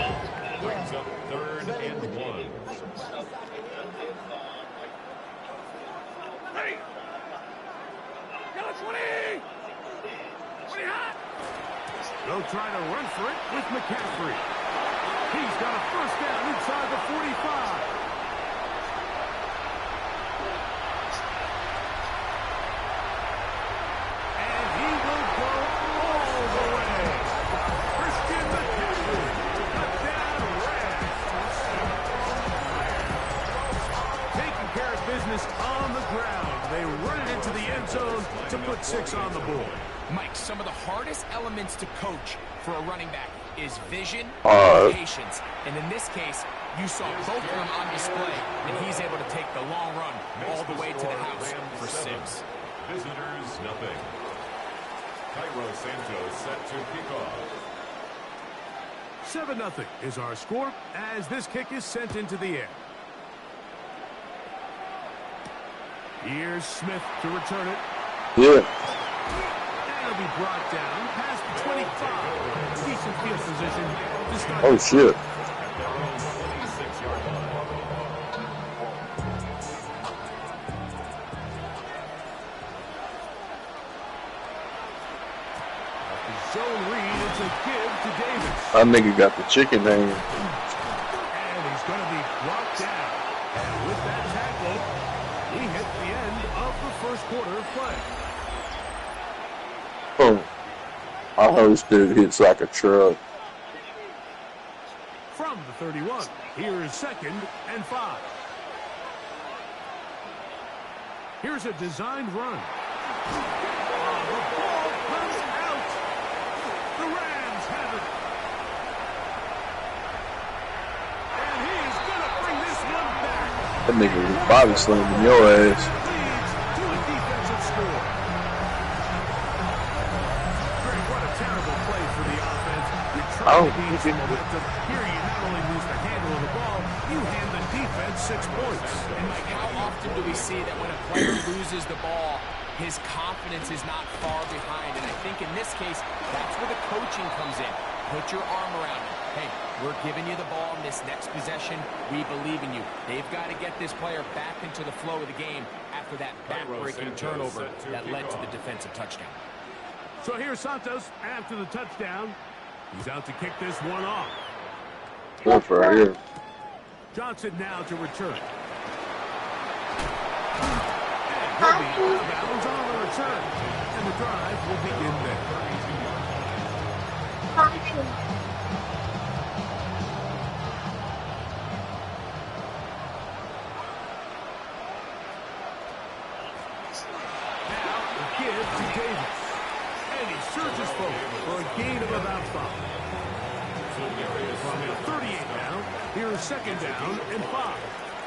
brings up 3rd and 1. Ready. Go 20. 20 hot. They'll try to run for it with McCaffrey. He's got a first down inside the 45. And he will go all the way. Christian McCaffrey, touchdown Rams. Taking care of business on the ground. They run it into the end zone to put 6 on the board. Mike, some of the hardest elements to coach for a running back is vision and patience. And in this case, you saw both of them on display, and he's able to take the long run all the way to the house for 6. Visitors, nothing. Cairo Santos set to kick off. 7-0 is our score as this kick is sent into the air. Here's Smith to return it. Yeah. Will be brought down past the 25. Decent field position to start. Oh, shit. At their own 26-yard line. Zone read, it's a give to Davis. That nigga got the chicken name. And he's going to be brought down. And with that tackle, we hit the end of the first quarter of play. Oh, I heard this dude hits like a truck. From the 31, here is 2nd and 5. Here's a designed run. The ball comes out. The Rams have it. And he's going to bring this one back. That nigga was body slamming your ass. Leads to a defensive score. What a terrible play for the offense. You try to gain some momentum. Here you not only lose the handle of the ball, you hand the defense 6 points. And Mike, how often do we see that when a player loses the ball, his confidence is not far behind? And I think in this case, that's where the coaching comes in. Put your arm around him. Hey, we're giving you the ball in this next possession. We believe in you. They've got to get this player back into the flow of the game after that back-breaking turnover that led to the defensive touchdown. So here's Santos after the touchdown. He's out to kick this one off. Good for him. Johnson now to return. And he'll be out of bounds on the return. And the drive will begin there. Now the give to Davis. And he surges forward for a gain of about 5. From the 38 now, here's 2nd down and 5.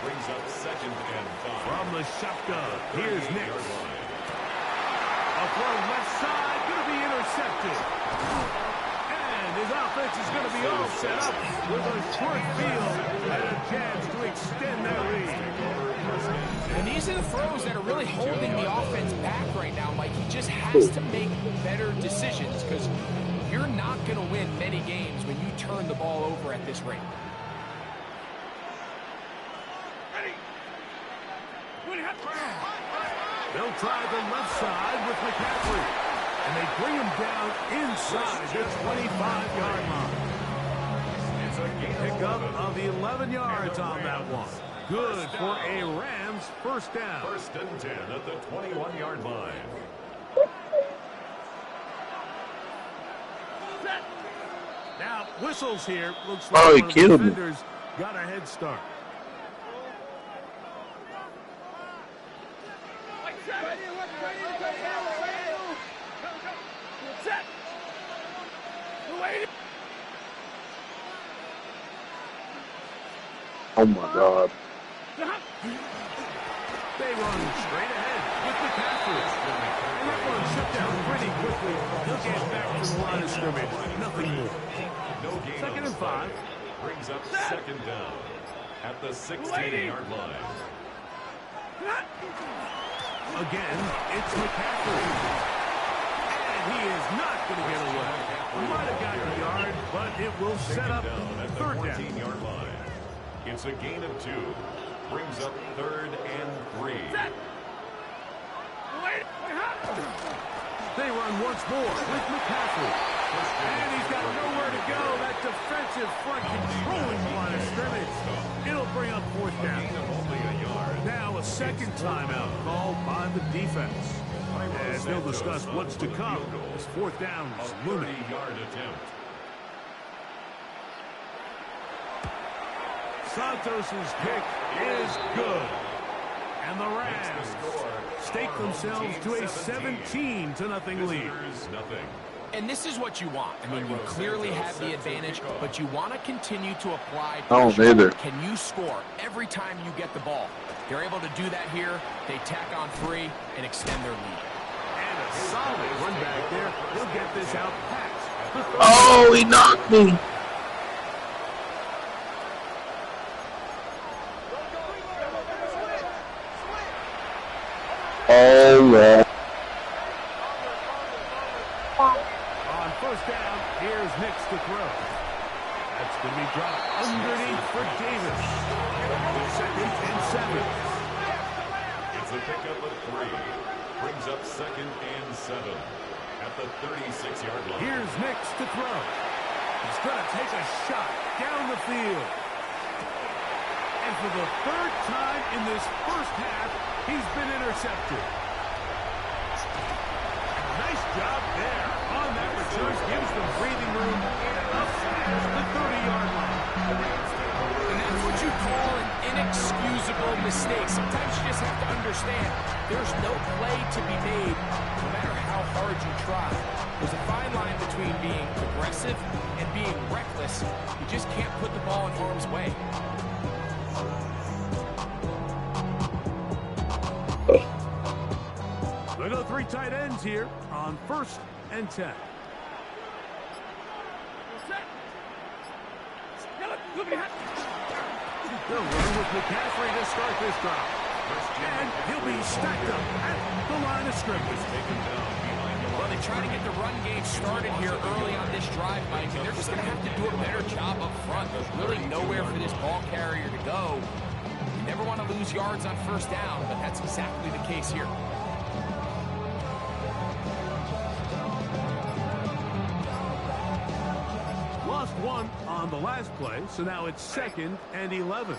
Brings up 2nd and 5. From the shotgun, here's Nick. A throw left side, going to be intercepted. And his offense is going to be all set up with a short field and a chance to extend their lead. And these are the throws that are really holding the offense back right now, Mike. He just has to make better decisions because you're not going to win many games when you turn the ball over at this rate. They'll try the left side with McCaffrey. And they bring him down inside the 25-yard line. It's a pickup of 11 yards on that one. Good for a Rams first down. 1st and 10 at the 21-yard line. Now, whistles here. Looks like one of the defenders got a head start. Set. Wait. Oh my God. They run straight ahead with McCaffrey. And that one shut down pretty quickly. He'll get back to the line of scrimmage. Nothing more. No gain. Second and 5. Brings up second down at the 16-yard line. Again, it's McCaffrey. And he is not going to get away. Might have got the yard, but it will set up Down at the third down. 14-yard line. It's a gain of 2. Brings up third and 3. They run once more with McCaffrey. And he's got nowhere to go. That defensive front controlling the line of scrimmage. It'll bring up fourth down. Now a second timeout called by the defense. As they'll discuss what's to come as fourth down is looming. 30-yard attempt. Santos's kick is good. And the Rams stake themselves to a 17-0 lead. And this is what you want. I mean, you clearly have the advantage, but you want to continue to apply Oh, pressure. neither. Can you score every time you get the ball? They're able to do that here. They tack on 3 and extend their lead. And a solid run back there. He'll get this out past. Oh, he knocked me. Oh, yeah. On first down, here's Nix to throw. That's going to be dropped underneath for Davis. Second and 7. It's a pickup of 3. Brings up second and 7 at the 36-yard line. Here's Nix to throw. He's going to take a shot down the field. And for the third time in this first half, he's been intercepted. Nice job there on that return. Gives them breathing room up past the 30-yard line. And that's what you call an inexcusable mistake. Sometimes you just have to understand there's no play to be made no matter how hard you try. There's a fine line between being aggressive and being reckless. You just can't put the ball in harm's way. They go 3 tight ends here on first and 10. They'll run with McCaffrey to start this drive. And he'll be stacked up at the line of scrimmage. Well, they try to get the run game started here early on this drive, Mike, and they're just going to have to do a better job up front. There's really nowhere for this ball carrier to go. You never want to lose yards on first down, but that's exactly the case here. Lost 1 on the last play, so now it's second and 11.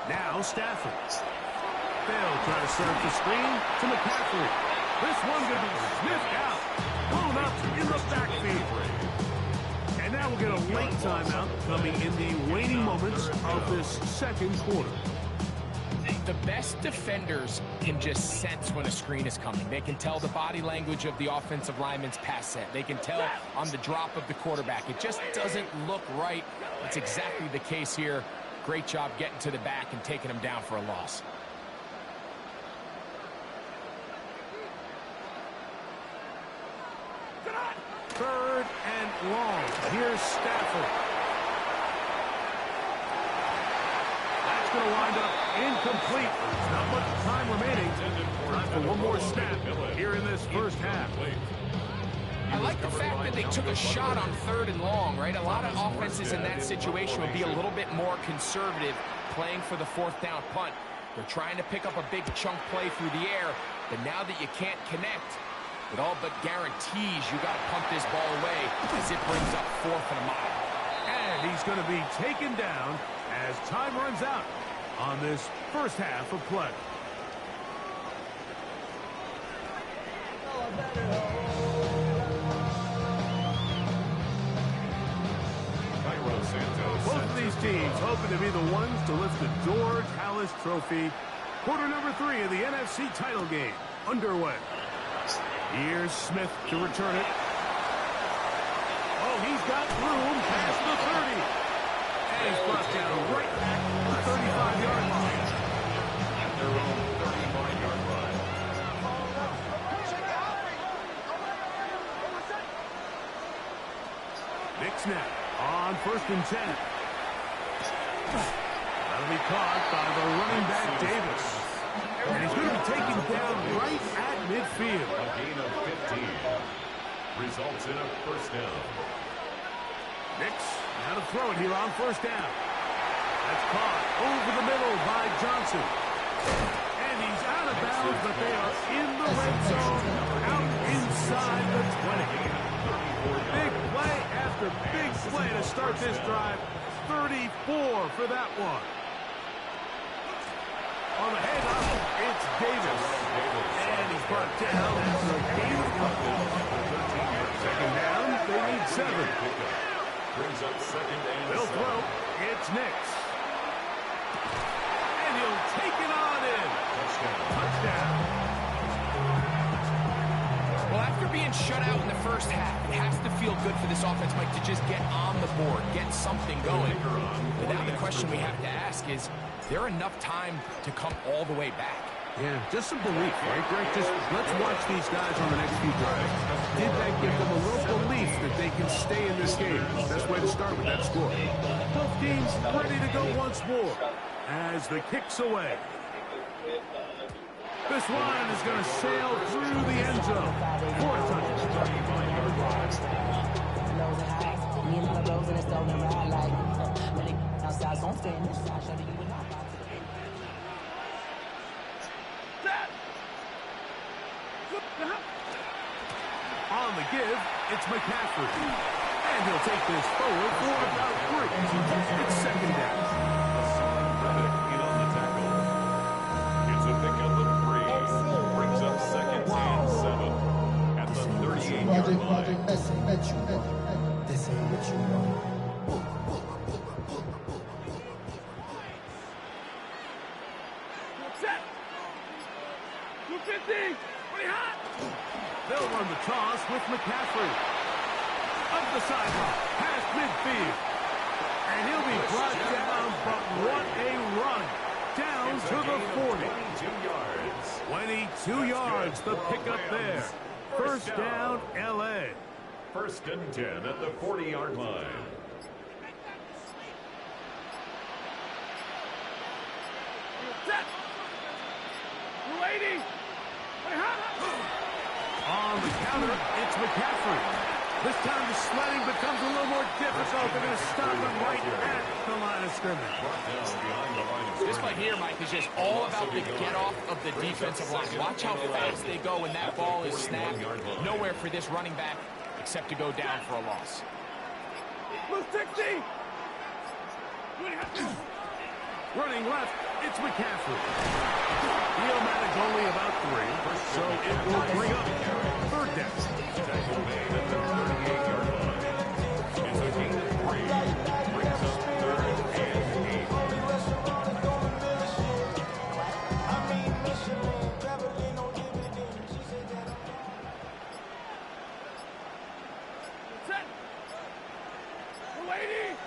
Now Stafford. They'll try to serve the screen to McCaffrey. This one going to be sniffed out, blown up in the backfield. And now we'll get a late timeout coming in the waning moments of this second quarter. The best defenders can just sense when a screen is coming. They can tell the body language of the offensive lineman's pass set. They can tell on the drop of the quarterback. It just doesn't look right. It's exactly the case here. Great job getting to the back and taking him down for a loss. Third and long. Here's Stafford. That's going to wind up incomplete. There's not much time remaining. Time for one more snap here in this first half. I like the fact that they took a shot on third and long, right? A lot of offenses in that situation would be a little bit more conservative playing for the fourth down punt. They're trying to pick up a big chunk play through the air, but now that you can't connect, it all but guarantees you got to pump this ball away as it brings up 4th and a mile. And he's going to be taken down as time runs out on this first half of play. Both of these teams hoping to be the ones to lift the George Halas Trophy Quarter number 3 of the NFC title game underway. Here's Smith to return it. Oh, he's got room past the 30. And he's brought down right back to the 35-yard line. At their own 35-yard line. Big snap on 1st and 10. That'll be caught by the running back, Davis. And he's going to be taken down right at midfield. A gain of 15. Results in a first down. Nix, now to throw it here on 1st down. That's caught over the middle by Johnson. And he's out of bounds, but they are in the red zone, out inside the 20. Big play after big play to start this drive. 34 for that one. On the handoff, it's Davis. And he's brought down after a gain of couple. 2nd down, they need 7. Brings up 2nd and 7. They'll throw. It's Nix. And he'll take it on in. Touchdown. Well, after being shut out in the first half, it has to feel good for this offense, Mike, to just get on the board, get something going. But now the question we have to ask is there enough time to come all the way back? Yeah, just some belief, right, Greg? Just let's watch these guys on the next few drives. Did that give them a little belief that they can stay in this game? Best way to start with that score. Both teams ready to go once more as the kick's away. This one is going to sail through the end zone for a touchdown. On the give, it's McCaffrey. And he'll take this forward for about 3. It's 2nd down. In on the tackle. It's a pickup of 3. Brings up 2nd and 7. At the 38-yard line. This ain't what you want. Set. 250. Pretty hot. They'll run the toss with McCaffrey. Up the sideline, past midfield. And he'll be brought down, but what a run. Down to the 40. 22 yards, the pickup there. 1st down, L.A. 1st and 10 at the 40-yard line. Set. 280. On the counter, it's McCaffrey. This time the sledding becomes a little more difficult. They're going to stop him right at the line of scrimmage. This play here, Mike, is just all about the get-off of the defensive line. Watch how fast they go when that ball is snapped. Nowhere for this running back except to go down for a loss. 60. Running left, it's McCaffrey. He'll manage only about 3, so it will bring up 3rd down. Tackle made at the 38-yard line. It's a gain of 3. Brings up 3rd and 8. Set. 280.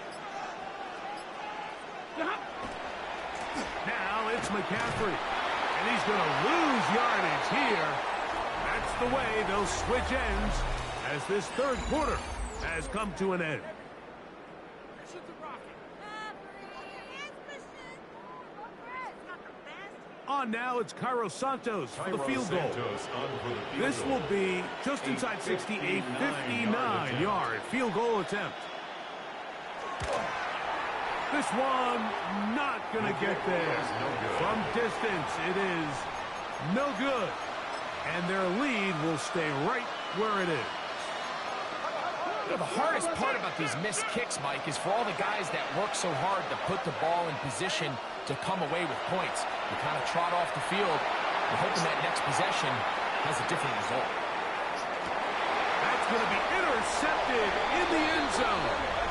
Now it's McCaffrey, and he's going to lose yardage here. That's the way they'll switch ends as this 3rd quarter has come to an end. On now, it's Cairo Santos for the field goal. This will be just inside 60, a 59-yard field goal attempt. This one not going to get there. From distance, it is no good. And their lead will stay right where it is. You know, the hardest part about these missed kicks, Mike, is for all the guys that work so hard to put the ball in position to come away with points. You kind of trot off the field. You're hoping that next possession has a different result. That's going to be intercepted in the end zone.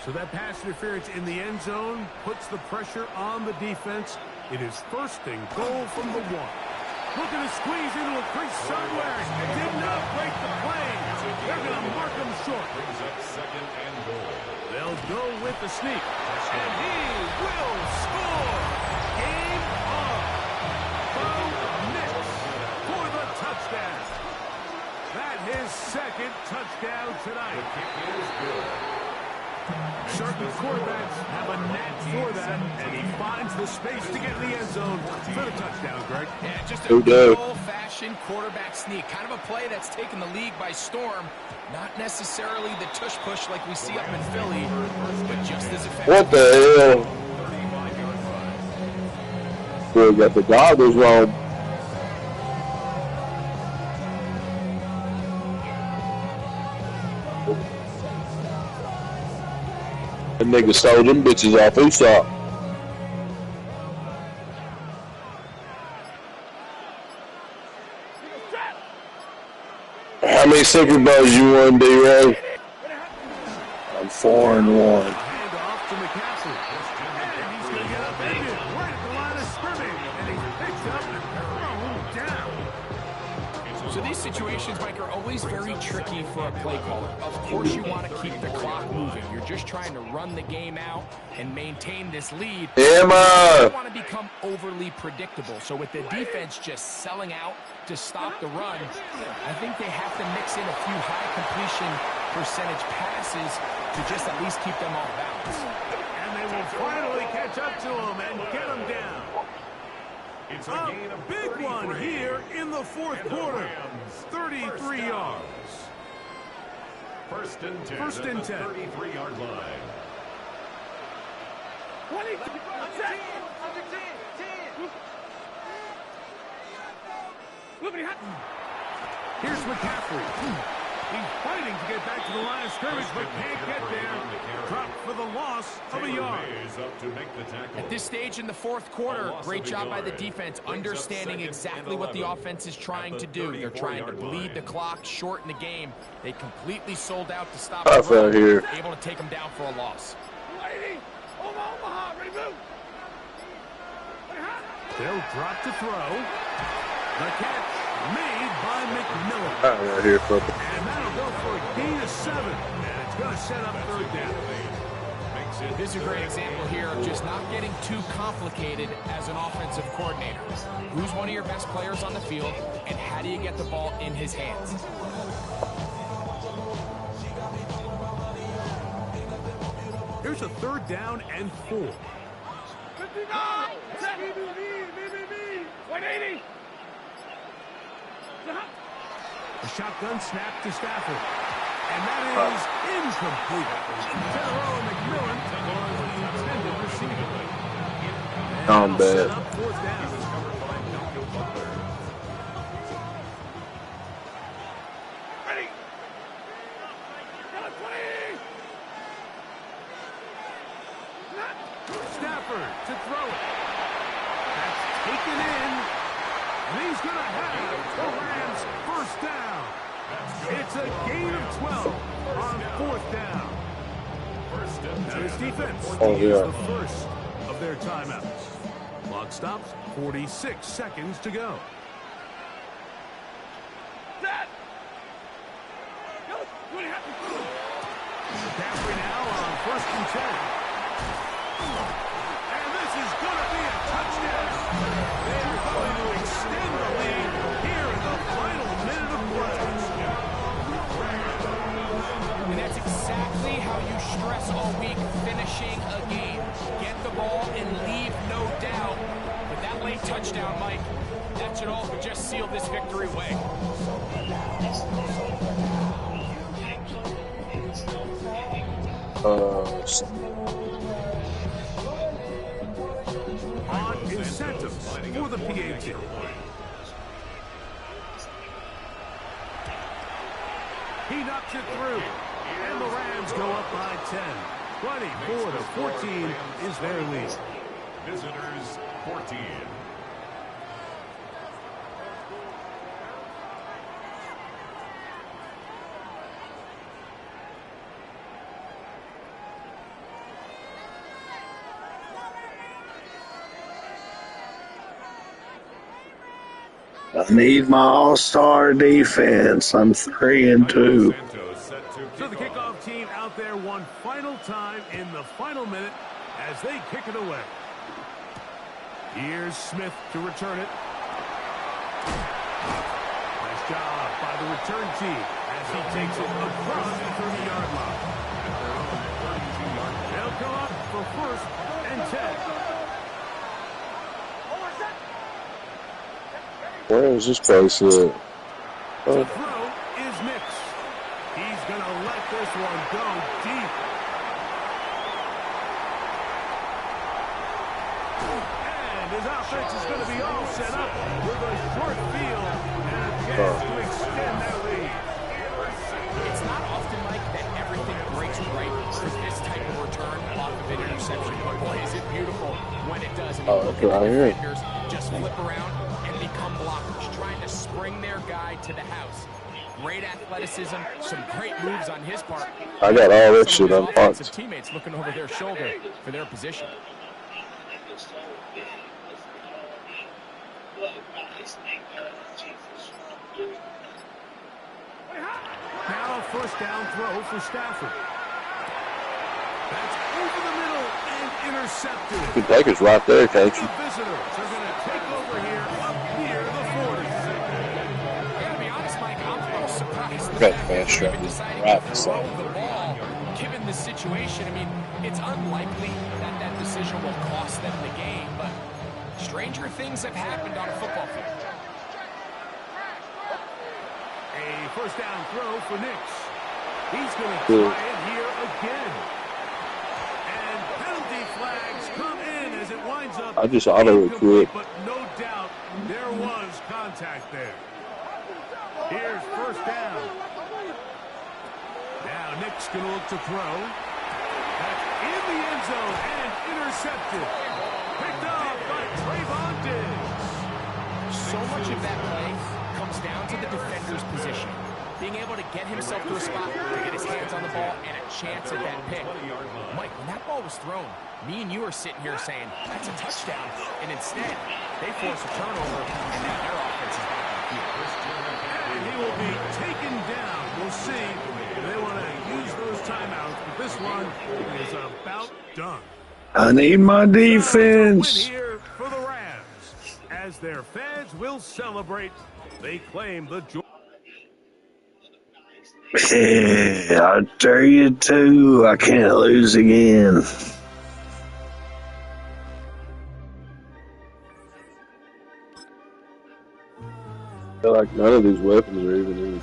So that pass interference in the end zone puts the pressure on the defense. It is first and goal from the 1. Looking to squeeze into a crease somewhere. Did not break the play. They're going to mark him short. Brings up second and goal. They'll go with the sneak. And he will score. Game on. Bo Nix for the touchdown. That his second touchdown tonight. The kick is good. Certain quarterbacks have a knack for that, and he finds the space to get in the end zone for the touchdown, Greg. Yeah, just a good old-fashioned quarterback sneak. Kind of a play that's taken the league by storm. Not necessarily the tush-push like we see up in Philly, but just as effective. What the hell? We got the goggles wrong. The nigga sold them bitches off his shop. How many Super Bowls you won, D-Ray? I'm 4-1. So these situations, Mike, are always very tricky for a play caller. Of course you want to keep the clock moving. You're just trying to run the game out and maintain this lead. You don't want to become overly predictable. So with the defense just selling out to stop the run, I think they have to mix in a few high completion percentage passes to just at least keep them off balance. And they will finally catch up to him and get him down. It's a gain of big 33. one here in the fourth quarter. 33 yards. First and 10. First and 10. 33-yard line. 20. Here's McCaffrey. He's fighting to get back to the line of scrimmage, but can't get there. Dropped for the loss of a yard. At this stage in the fourth quarter, great job by the defense, understanding exactly what the offense is trying to do. They're trying to bleed the clock, shorten the game. They completely sold out to stop the run, able to take them down for a loss. They'll drop to throw. The catch made by McMillan. Right here, and that'll go for a gain of 7. And it's going to set up third down. This is a great example here of just not getting too complicated as an offensive coordinator. Who's one of your best players on the field, and how do you get the ball in his hands? Here's a third down and 4. 59! 180! A shotgun snap to Stafford. And that is incomplete. Terrell McMillan was the intended receiver. I'm bad. Fourth down. Ready! Stafford to throw it. That's taken in. And he's going to have the Rams first down. It's a gain of 12 on fourth down. Now his defense is the first of their timeouts. Clock stops, 46 seconds to go. McCaffrey now on first and 10. And this is going to be a touchdown. They are going to extend the lead here in the final minute of play. And that's exactly how you stress all week, finishing a game. Get the ball and leave no doubt. But that late touchdown, Mike, that should all just seal this victory away. On incentives for the PAT. He knocks it through. And the Rams go up by 10. 24-14 is their lead. Visitors 14. I need my all-star defense. I'm 3-2. So the kickoff team out there one final time in the final minute as they kick it away. Here's Smith to return it. Nice job by the return team as he takes it across the 30-yard line. They'll come up for 1st and 10. Where is this place at? The throw is Nix. He's going to let this one go deep. And his offense is going to be all set up with a short field and a chance to extend that lead. It's not often, Mike, that everything breaks right for this type of return off of an interception. But boy, is it beautiful when it does. And look at the defenders just flip around and become blockers, trying to spring their guy to the house. Great athleticism, some great moves on his part. I got all this shit on offensive teammates looking over their shoulder for their position. Now a 1st down throw for Stafford. That's over the middle and intercepted. You can take us right there, can't you? The visitors are going to take over here up near the 40. Yeah, to be honest, Mike, I'm a little surprised Got that man they're shot. deciding Right to throw the ball. Given the situation, I mean, it's unlikely that that decision will cost them the game, but stranger things have happened on a football field. A 1st down throw for Nix. He's going to try it here again. And penalty flags come in as it winds up. I just auto-recruit. But no doubt there was contact there. Here's 1st down. Now Nix going to look to throw. That's in the end zone and intercepted. Picked up by Trayvon Diggs. So much of that play comes down to the defender's position. Being able to get himself to a spot, to get his hands on the ball, and a chance at that pick. Mike, when that ball was thrown, me and you are sitting here saying, that's a touchdown. And instead, they force a turnover, and now their offense is back on the field. And he will be taken down. We'll see if they want to use those timeouts, but this one is about done. I need my defense. Win here for the Rams. As their fans will celebrate, they claim the joy. Yeah, I'm 3-2. I can't lose again. I feel like none of these weapons are even in.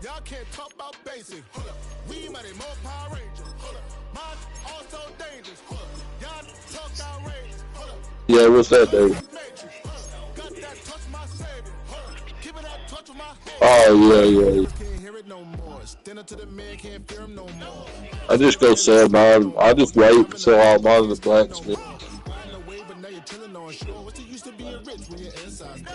Y'all can't talk about basic. We might have more Power Rangers. Mine also dangerous. Y'all talk outrageous. Yeah, what's that, dude? Got that touch my savior. Give it that touch with my head. Oh, yeah. Can't hear it no more. Stand up to the man, can't fear him no more. I just go sell mine. I just wait and sell all mine to the blacksmith. What's it used to being rich when you're inside?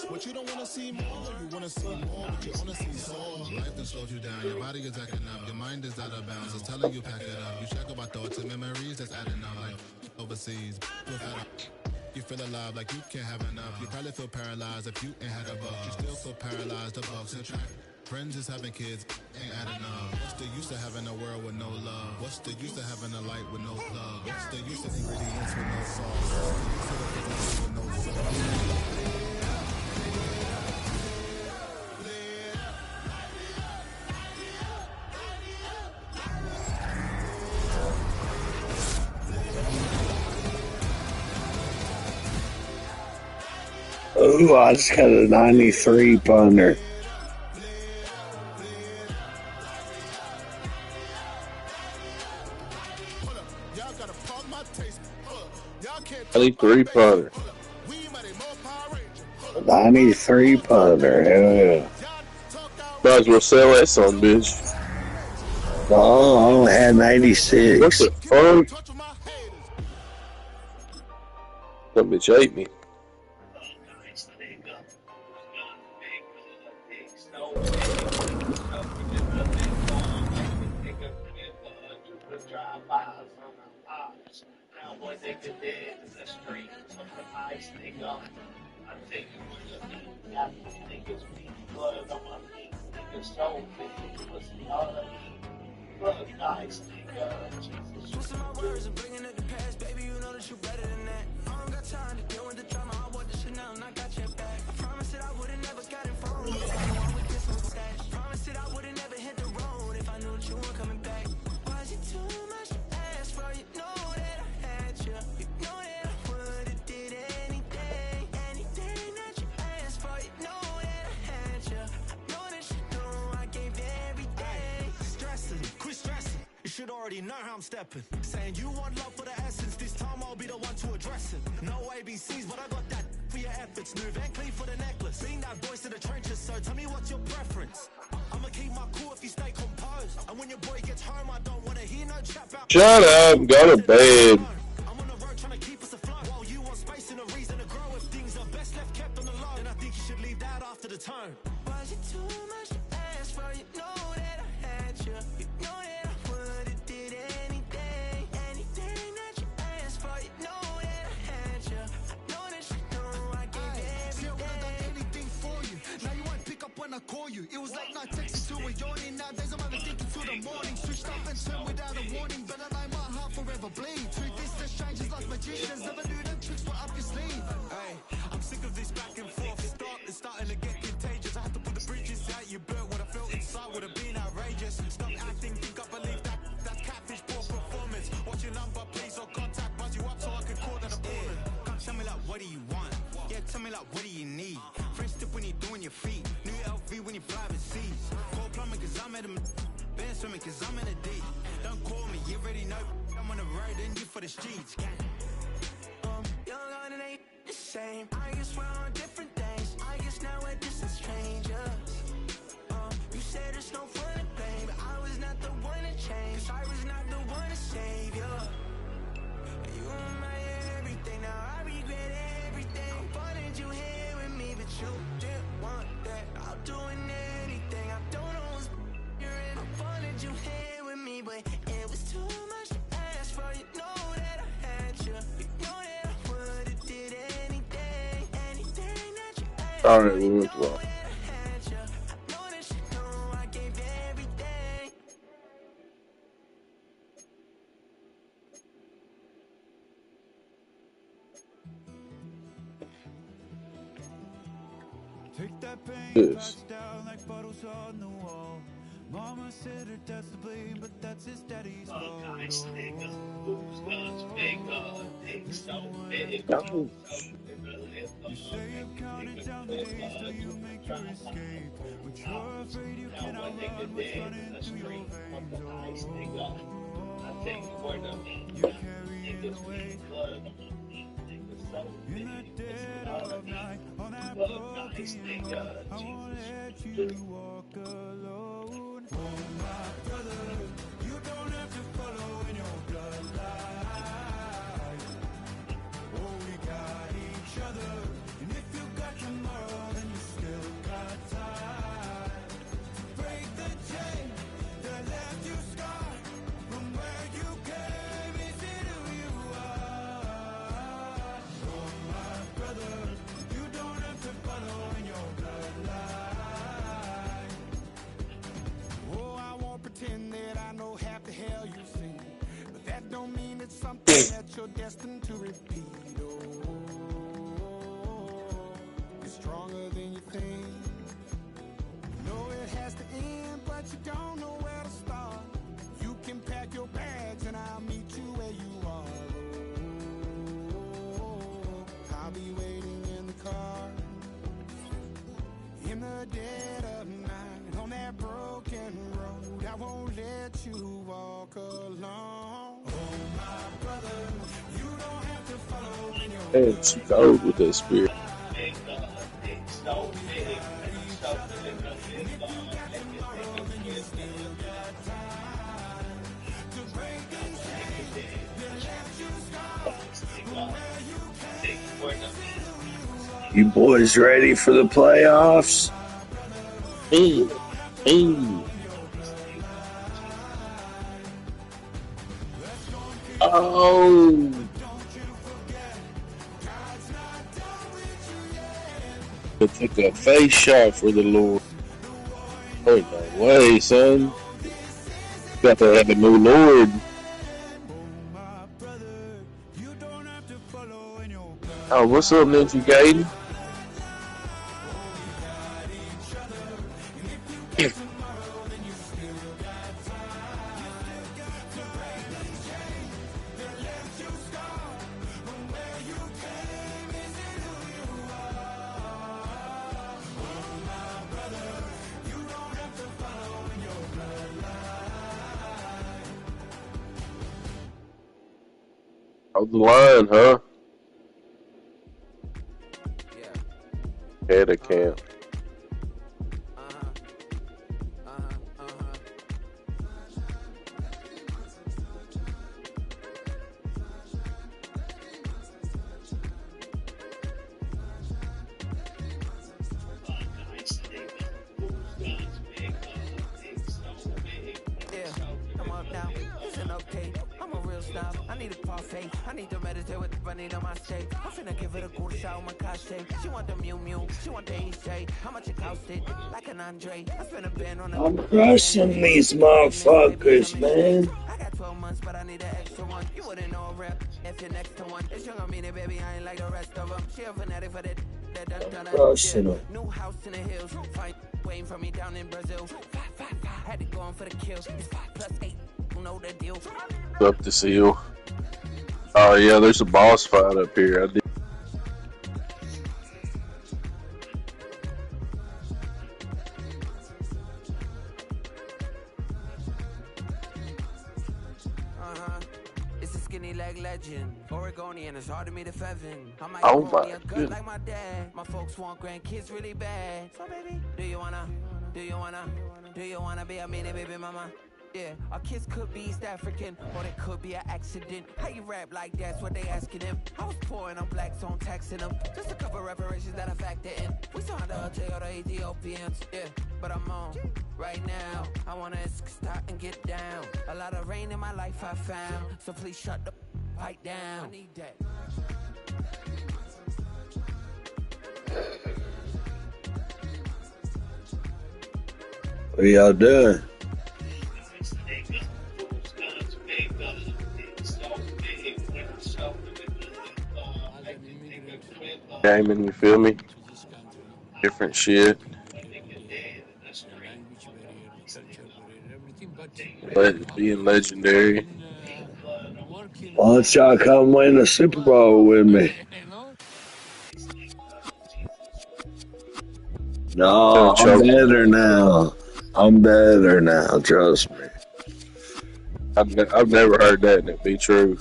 What you don't want to see more, you want to see more, but you want to see more. Life done slowed you down, your body is acting up, your mind is out of bounds, it's telling you pack it up. You check about thoughts and memories that's adding up like overseas. You feel alive like you can't have enough. You probably feel paralyzed if you ain't had a buck. You still feel paralyzed, the bucks and track. Friends is having kids, ain't adding up. What's the use of having a world with no love? What's the use of having a light with no plug? What's the use of ingredients with no sauce? What's the use of the physical with no sauce? Ooh, I just got a 93 punter. I 3 punter. 93 punter. Hell yeah. Might as well sell that son bitch. Oh, I only had 96. What the fuck? That bitch ate me. Twisting my words and bringing it to pass, baby, you know that you better than that. I don't got time to deal with the drama, I bought the Chanel and I got your back. I promised that I would've never gotten phone if I knew I would get some stash. Promised that I would've never hit the road if I knew that you weren't coming back. Was it too much to ask for? You know that I had you. You know that I would've did anything, anything that you asked for. You know that I had you. I know that you know I gave everything. Stressing, quit stressing. You should already know how I'm stepping. Saying you want love for the essence, this time I'll be the one to address it. No ABCs, but I got that for your efforts. New Van Cleef for the necklace. Being that voice in the trenches, so tell me what's your preference. I'ma keep my cool if you stay composed. And when your boy gets home, I don't wanna hear no chat about. Shut up, go to bed. I'm on the road trying to keep us afloat. While you want space and a reason to grow. If things are best left kept on the low, then I think you should leave that after the tone. Was it too much to ask for? You know that I had you. You know that I would've did anything, anything that you asked for. You know that I had you. I know that you know I gave everything. See, I would've done anything for you. Now you won't pick up when I call you. It was late night texting till we're yawning. Nowadays I'm having thinking till the morning. Switched up and turned without a warning. But I know my heart forever bleed. Truth is, the strangers like magicians. Never knew them tricks were up your sleeve. Hey, I'm sick of this back and forth. It's starting to get contagious. I had to put the bridges out you built. What I felt inside would have been outrageous. Stop acting, think I believe that. That's catfish, poor performance. What's your number, please, or contact. Buzz you up so I can call that a ballin'. Come tell me like, what do you want? Yeah, tell me like, what do you need? French tip when you're doing your feet. New LV when you fly overseas. Call plumbing cause I'm at him. Been swimming cause I'm in the deep. Don't call me, you already know. I'm on the road and you for the streets. Young on and ain't the same. I guess we're on different things. I guess now we're distant strangers. You said there's no fun to blame. I was not the one to change. I was not the one to save you. You were my everything. Now I regret everything. I wanted you here with me, but you didn't want that. I'm doing anything. I don't know what's you're in. I wanted you here with me, but it was too much to ask for. You know that I had you. You know that I would've did anything, anything that you asked for. Alright, You we know went well. that I had you. I know that you know I gave everything. Take that pain, Yes. pass it down like bottles on the wall. Mama said her dad's to blame, but that's his daddy's fault. You say I'm counting down the days till you make your escape, but you're afraid you cannot run what's running through your veins. You carry the weight in the dead of night on that broken road. I won't let you walk alone. Oh my brother, you don't have to follow in your bloodline. Oh, we got each other, and if you got tomorrow, then you still got time to break the chain that left you scarred from where you came into who you are. Oh, my brother, you don't have to follow in your bloodline. Oh, I won't pretend that I know half the hell you've seen, but that don't mean it's something that you're destined to repeat. Oh, it's stronger than you think. You know it has to end, but you don't know where to start. You can pack your bags and I'll meet you where you are. Oh, I'll be waiting in the car. the dead of night on that broken road. I won't let you walk alone. Oh, my brother, you don't have to follow in your Man, she goes with that spirit. You boys ready for the playoffs? Hey. Oh. It took a face shot for the Lord. Oh, no way, son. Got to have a new Lord. Oh, what's up, Ninja Gaiden? Hold the line, huh? Head of camp. I need a parfait. I need to meditate with the bunny on my steak. I'm finna give it a cool shot with my cachet. She want the Mew Mew. She want the EJ. How much it costed? Like an Andre. I spent a band on I'm crushing these motherfuckers, man. I got 12 months, but I need an extra one. You wouldn't know a rep if you're next to one. It's young, I mean it, baby. I ain't like the rest of them. She a fanatic for that. Crushing them. New house in the hills. Fight waiting for me down in Brazil. Had to go on for the kill. It's 5+8. You know the deal. Up the seal. Oh, yeah, there's a boss fight up here. I did. It's a skinny leg legend. Oregonian, it's hard to meet a Fevin. I might Oh, grow me my a gut goodness. like my dad. My folks want grandkids really bad. So, baby, do you wanna be a mini baby mama? Yeah, our kids could be East African, or they could be an accident. How you rap like that's what they asking him. I was poor and I'm black, so I'm taxing them. Just a couple reparations that I factor in. We saw the hotel or the Ethiopians, yeah, but I'm on right now. I wanna stop and get down. A lot of rain in my life I found, so please shut the pipe down. I need that. What are y'all doing? Gaming, you feel me? Different shit. Being legendary. Why don't y'all come win the Super Bowl with me? No, I'm better now. I'm better now, trust me. I've never heard that, and it be true.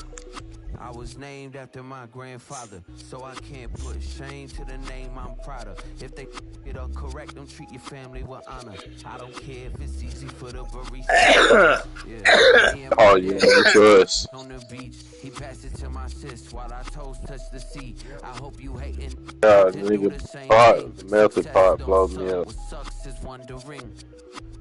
I was named after my grandfather, so I can't put shame to the name I'm proud of. If they it up correct, don't treat your family with honor. I don't care if it's easy for the barista. Yeah. Oh, yeah, trust. On the beach, he passed it to my sis while our toes touch the sea. I hope you hating. God, nigga, pot, the melted pot blows me up. What sucks is wondering.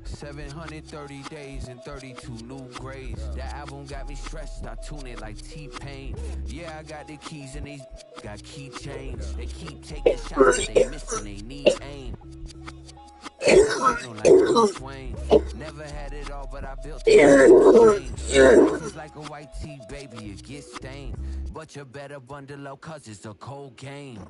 730 days and 32 new grades. That album got me stressed. I tune it like T-Pain. Yeah, I got the keys and these got keychains. They keep taking shots, they missing, they need aim. Like Bruce Wayne. Never had it all, but I built it. It's like a white tee, baby, it gets stained. But you better bundle low, cause it's a cold game.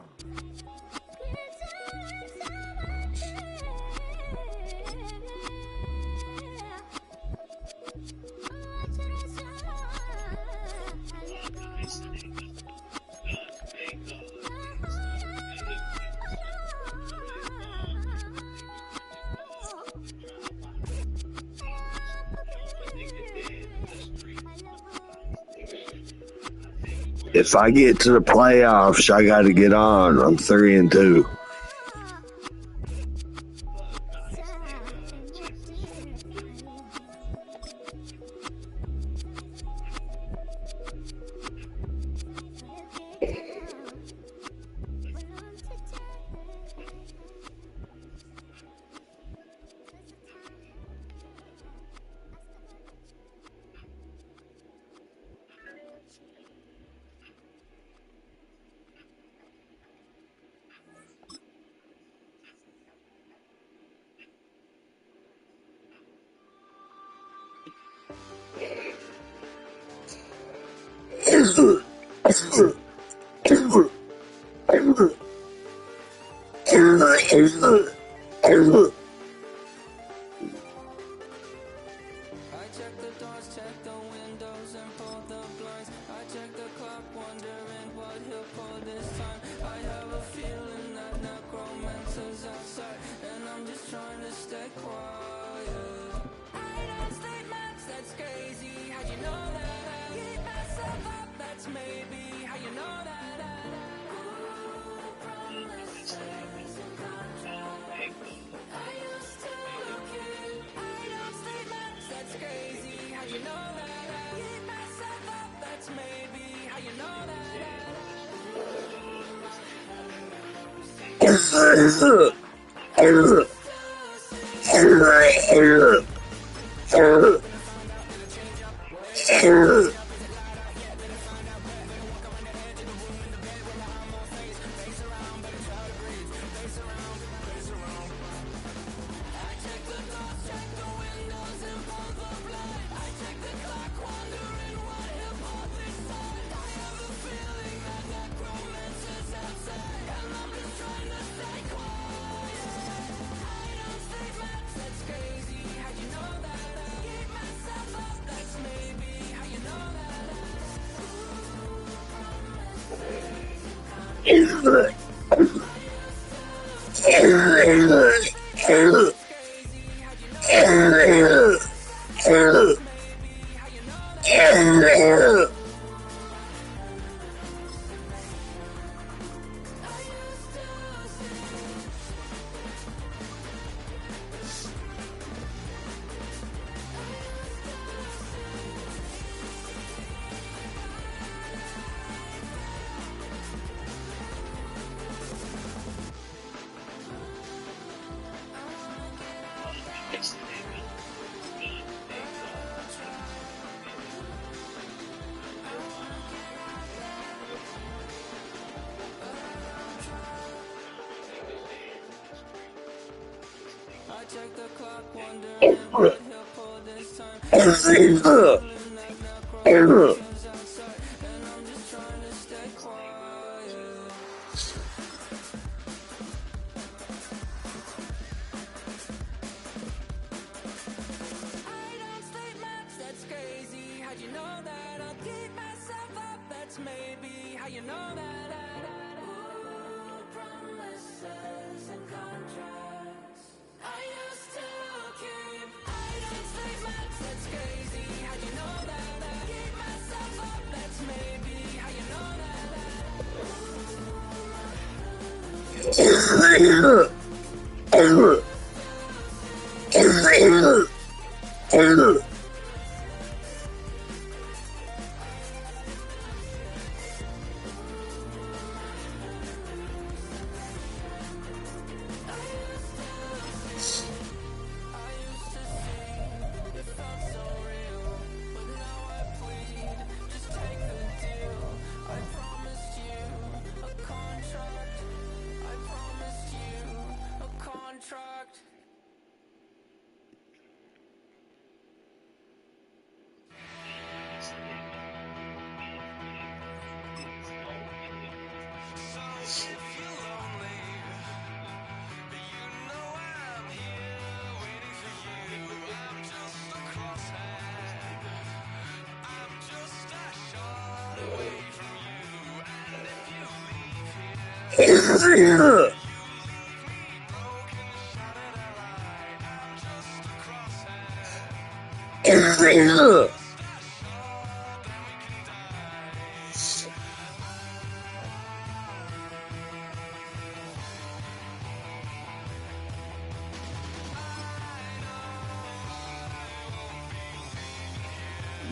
If I get to the playoffs, I got to get on. I'm 3-2.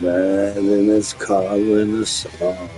Bad and it's calling a song.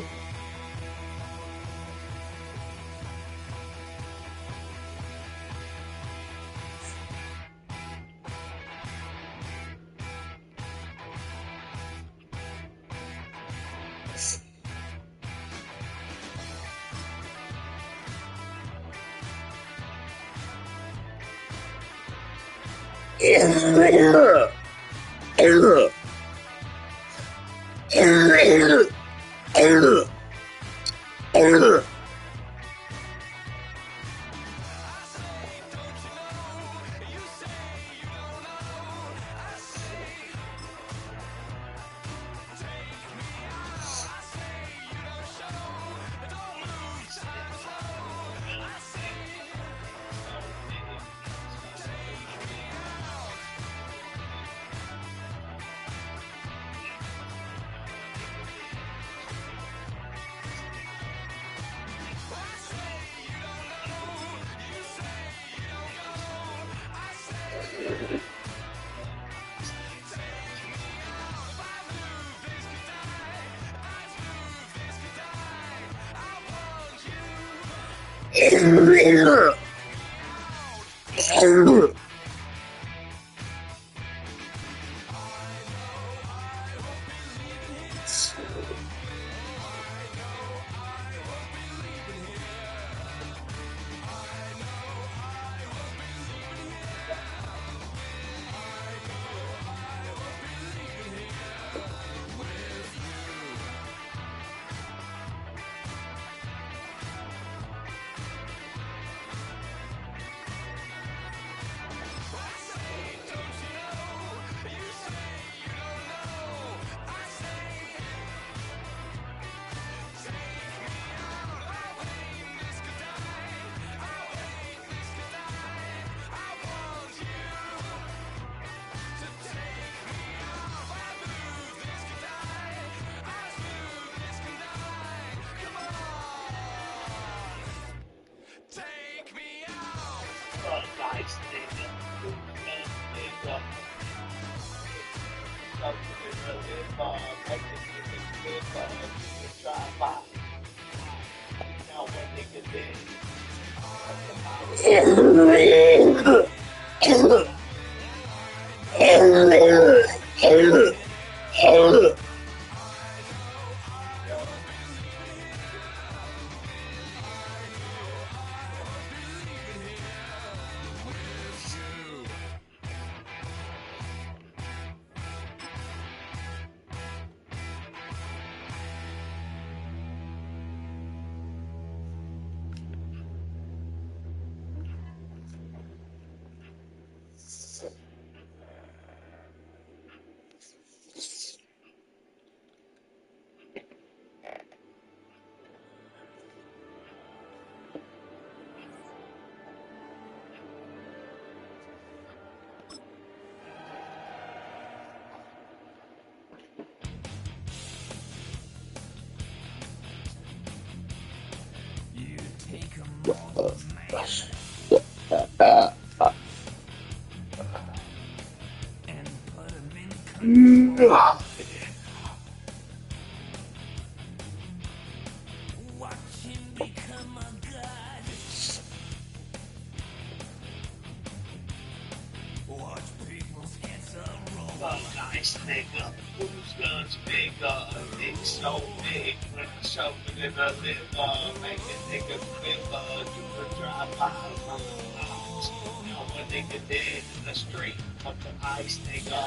Nice nigga, who's guns bigger? Dick so big, when I shove it in the liver, make a nigga quiver. You could drive by my house. Now a nigga dead in the street of the ice nigga.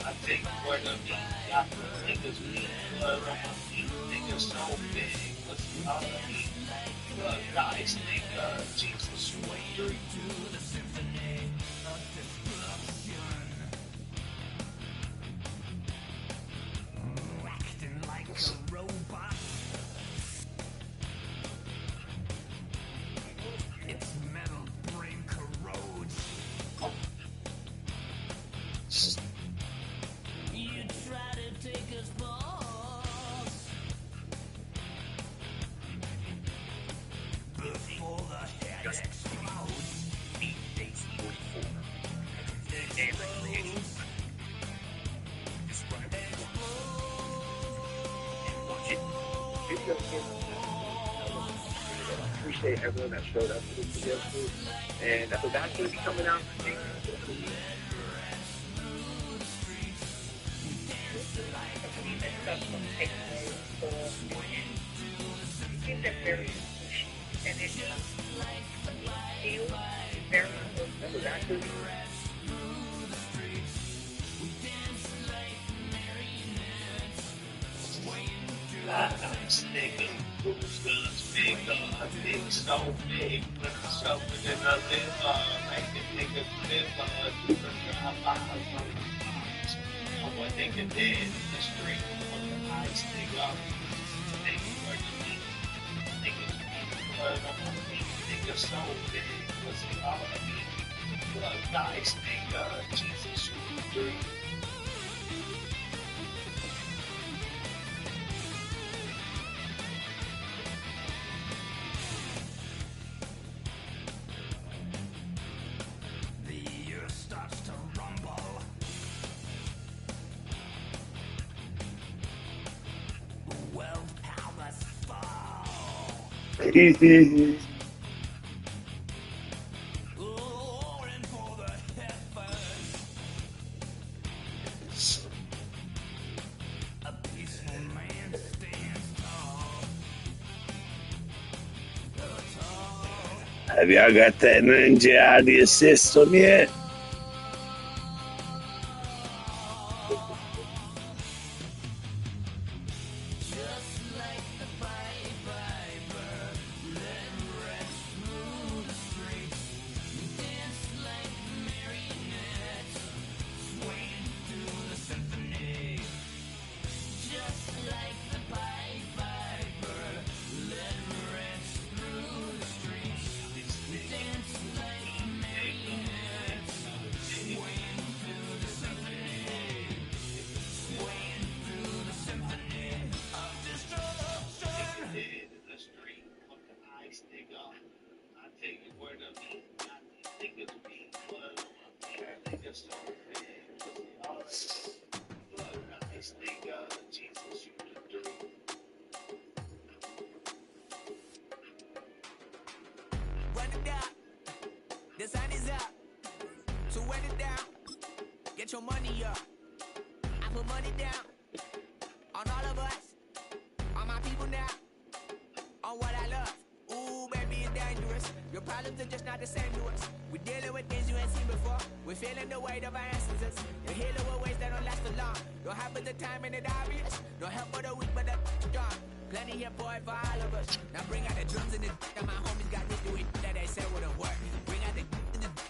I think where the meat got the niggas meat around me. Nigga so big, what's the other meat? Blood nice nigga, Jesus sweet. appreciate everyone that showed up to this video shoot. And so that's going to be coming out. Very and it feels very nice nigga, who's guns big, big, so big, put something in the liver, make a nigga liver, do the drive-by, one nigga dead in the street, put the ice nigga, nigga where the niggas nigga so big, what's it all I mean? What nice nigga, Jesus, you Have y'all got that ninja audio system yet? The sun is up, so wet it down. Get your money up. I put money down on all of us, on my people now, on what I love. Ooh, baby, it's dangerous. Your problems are just not the same to us. We're dealing with things you ain't seen before. We're feeling the weight of our ancestors. You're healing with ways that don't last long. Don't have the time and it obvious. No help for the weak, but the strong. Plenty here for it for all of us. Now bring out the drums and the that my homies got this do it that they said wouldn't work. Bring out the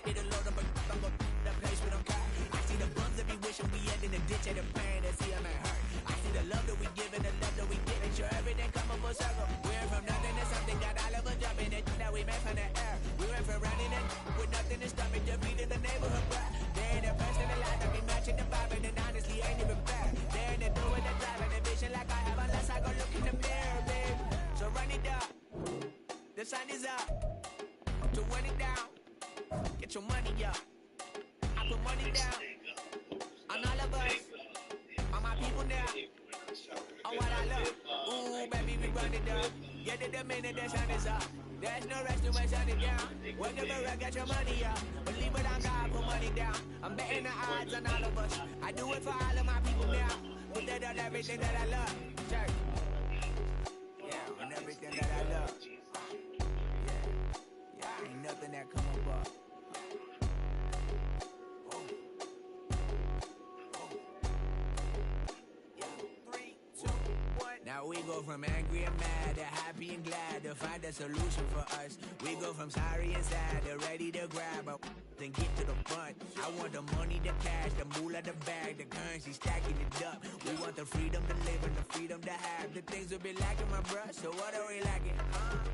it'll load up a I'm gonna the place we don't care. I see the bums that be wishing we end in the ditch and the pain that see them ain't hurt. I see the love that we give and the love that we get. Make sure everything come up full circle. We went from nothing to something, got all of us jumping it that we made from the air. We went from running it with nothing to stop it, defeating the neighborhood bruh. They ain't the first in the line that be matching the vibe and honestly ain't even fair. They ain't the do with the drive and the vision like I have unless I go look in the mirror, babe. So run it up, the sun is up, to run it down, get your money up. I put money down on all of us, on my people now, on what I love. Ooh, baby, we run it up, get it the minute the sun is up. There's no rest to my shut it down. Whatever I got your money up, believe it on God, put money down. I'm betting the odds on all of us. I do it for all of my people now. Put that on everything that I love. Church. Yeah, on everything that I love. Yeah, ain't nothing that come up. Now we go from angry and mad to happy and glad to find a solution for us. We go from sorry and sad to ready to grab up then get to the front. I want the money, the cash, the moolah, the bag, the currency, stacking it up. We want the freedom to live and the freedom to have. The things will be lacking, my bruh, so what are we lacking?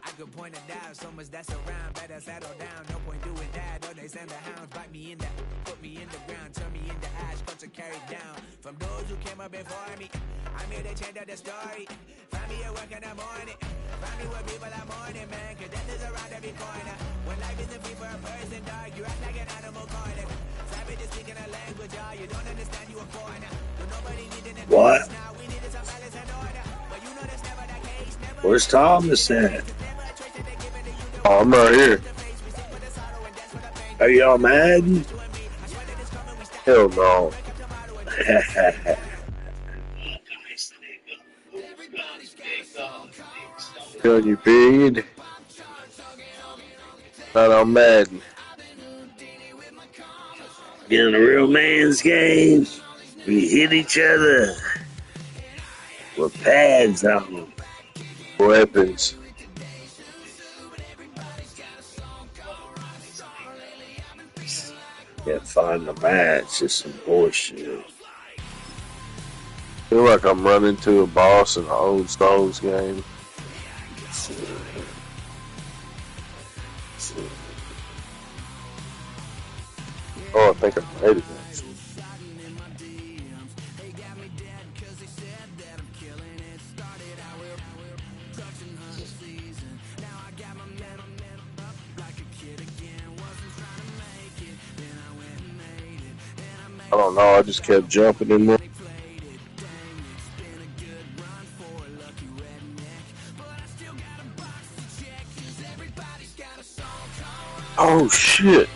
I could point it out, so much that's around. Better settle down, no point doing that. Or they send the hounds, bite me in the, put me in the ground, turn me into ash, cut to carry down. From those who came up before me, I'm here to change up the story. Find me at work in the morning, find me where people are mourning, man, cause death is around every corner. When life isn't free for a person, dog, you act like an animal corner. Savage is speaking a language, y'all, you don't understand, you a foreigner. So nobody needing a What? now, we needed some balance and order. But you know that's never the case, never. Where's Thomas at? Oh, I'm right here. Are y'all mad? Hell no. Feeling you big. Not on Madden. In a real man's game, we hit each other with pads on. Weapons. Can't find the match. It's some bullshit. Feel like I'm running to a boss in an old Stones game. Oh, I think I made it. Actually. I don't know. I just kept jumping in there. Oh shit!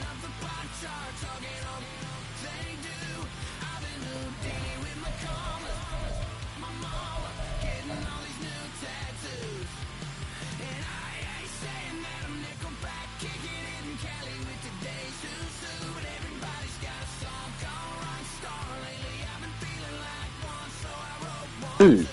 Dude.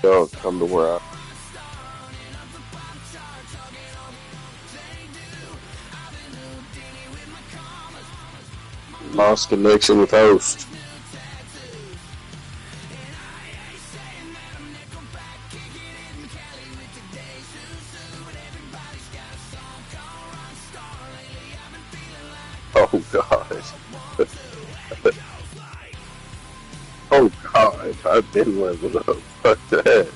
Don't come to where I. Lost connection with host. Oh god. Oh god. I've been leveled up. Fuck that.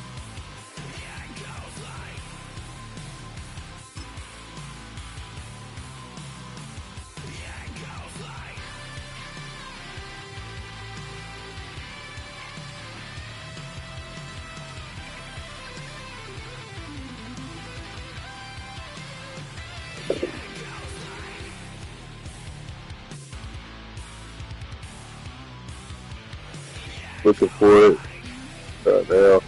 Looking for it. Now.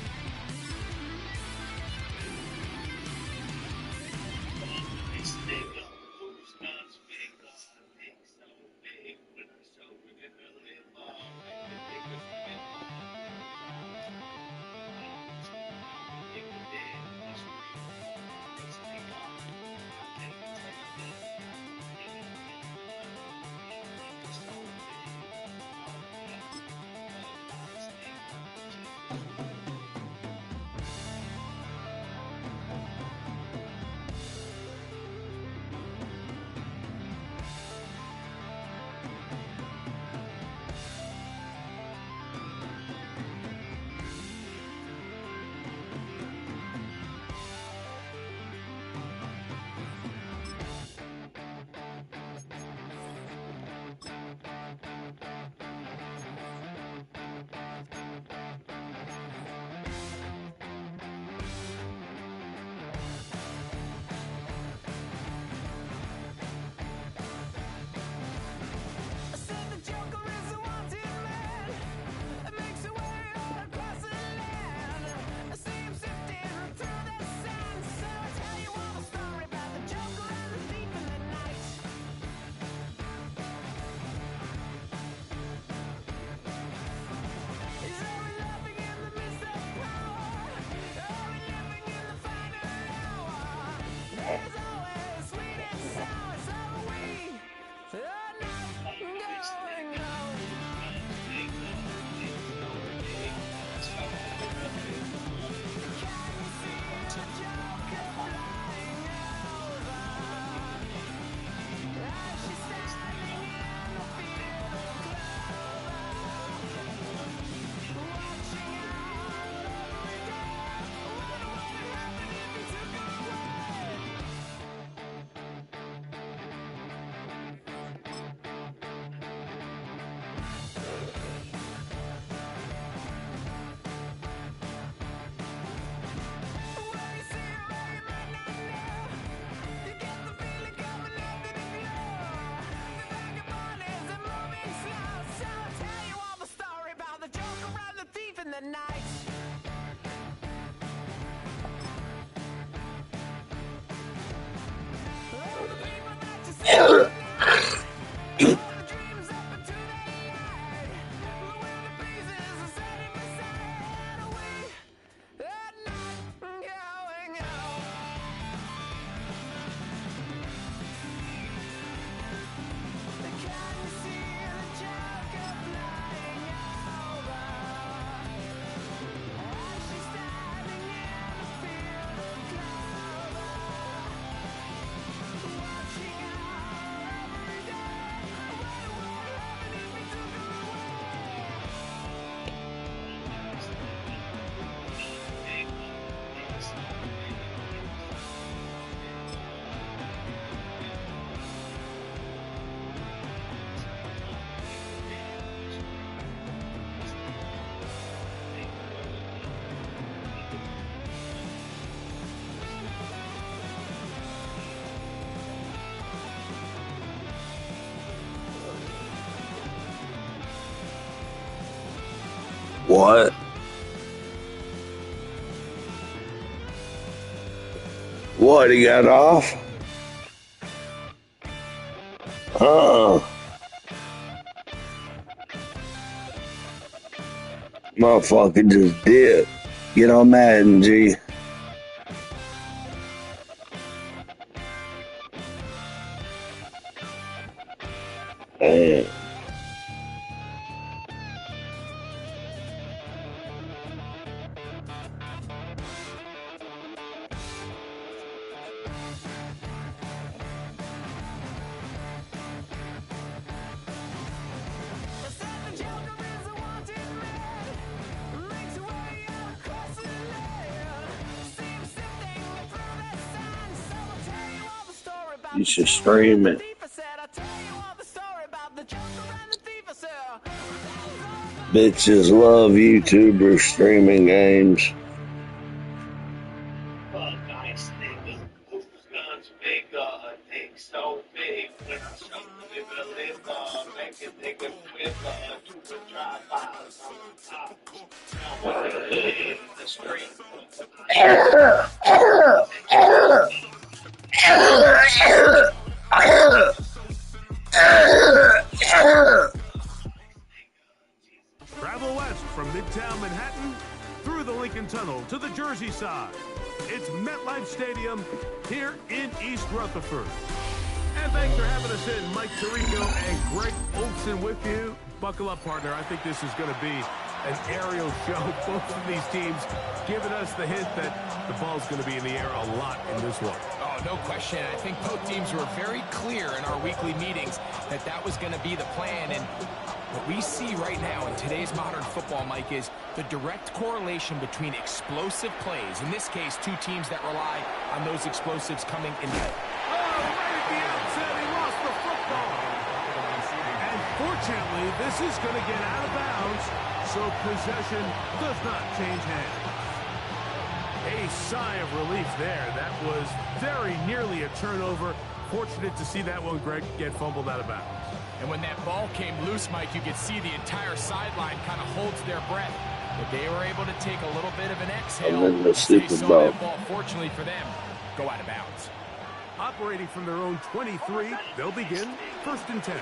What? What, he got off? Oh. Motherfucker just did. Get on Madden, G. Damn. You should stream it. Bitches love YouTubers streaming games. Nice nigga, whose guns bigger, a dick so big. When I show him a liver, make a nigga quiver, do a drive-bys on top. Now when they in the street. Travel west from Midtown Manhattan through the Lincoln Tunnel to the Jersey side. It's MetLife Stadium here in East Rutherford. And thanks for having us in. Mike Tirico and Greg Olson with you. Buckle up, partner. I think this is going to be an aerial show. Both of these teams giving us the hint that the ball's going to be in the air a lot in this one. Oh, no question. I think both teams were very clear in our weekly meetings that that was going to be the plan. And what we see right now in today's modern football, Mike, is the direct correlation between explosive plays. In this case, two teams that rely on those explosives coming in. Oh, right at the outset, he lost the football. And fortunately, this is going to get out of bounds, so possession does not change hands. A sigh of relief there. That was very nearly a turnover. Fortunate to see that one, Greg, get fumbled out of bounds. And when that ball came loose, Mike, you could see the entire sideline kind of holds their breath. But they were able to take a little bit of an exhale. And then the They saw that ball, fortunately for them, go out of bounds. Operating from their own 23, they'll begin 1st and 10.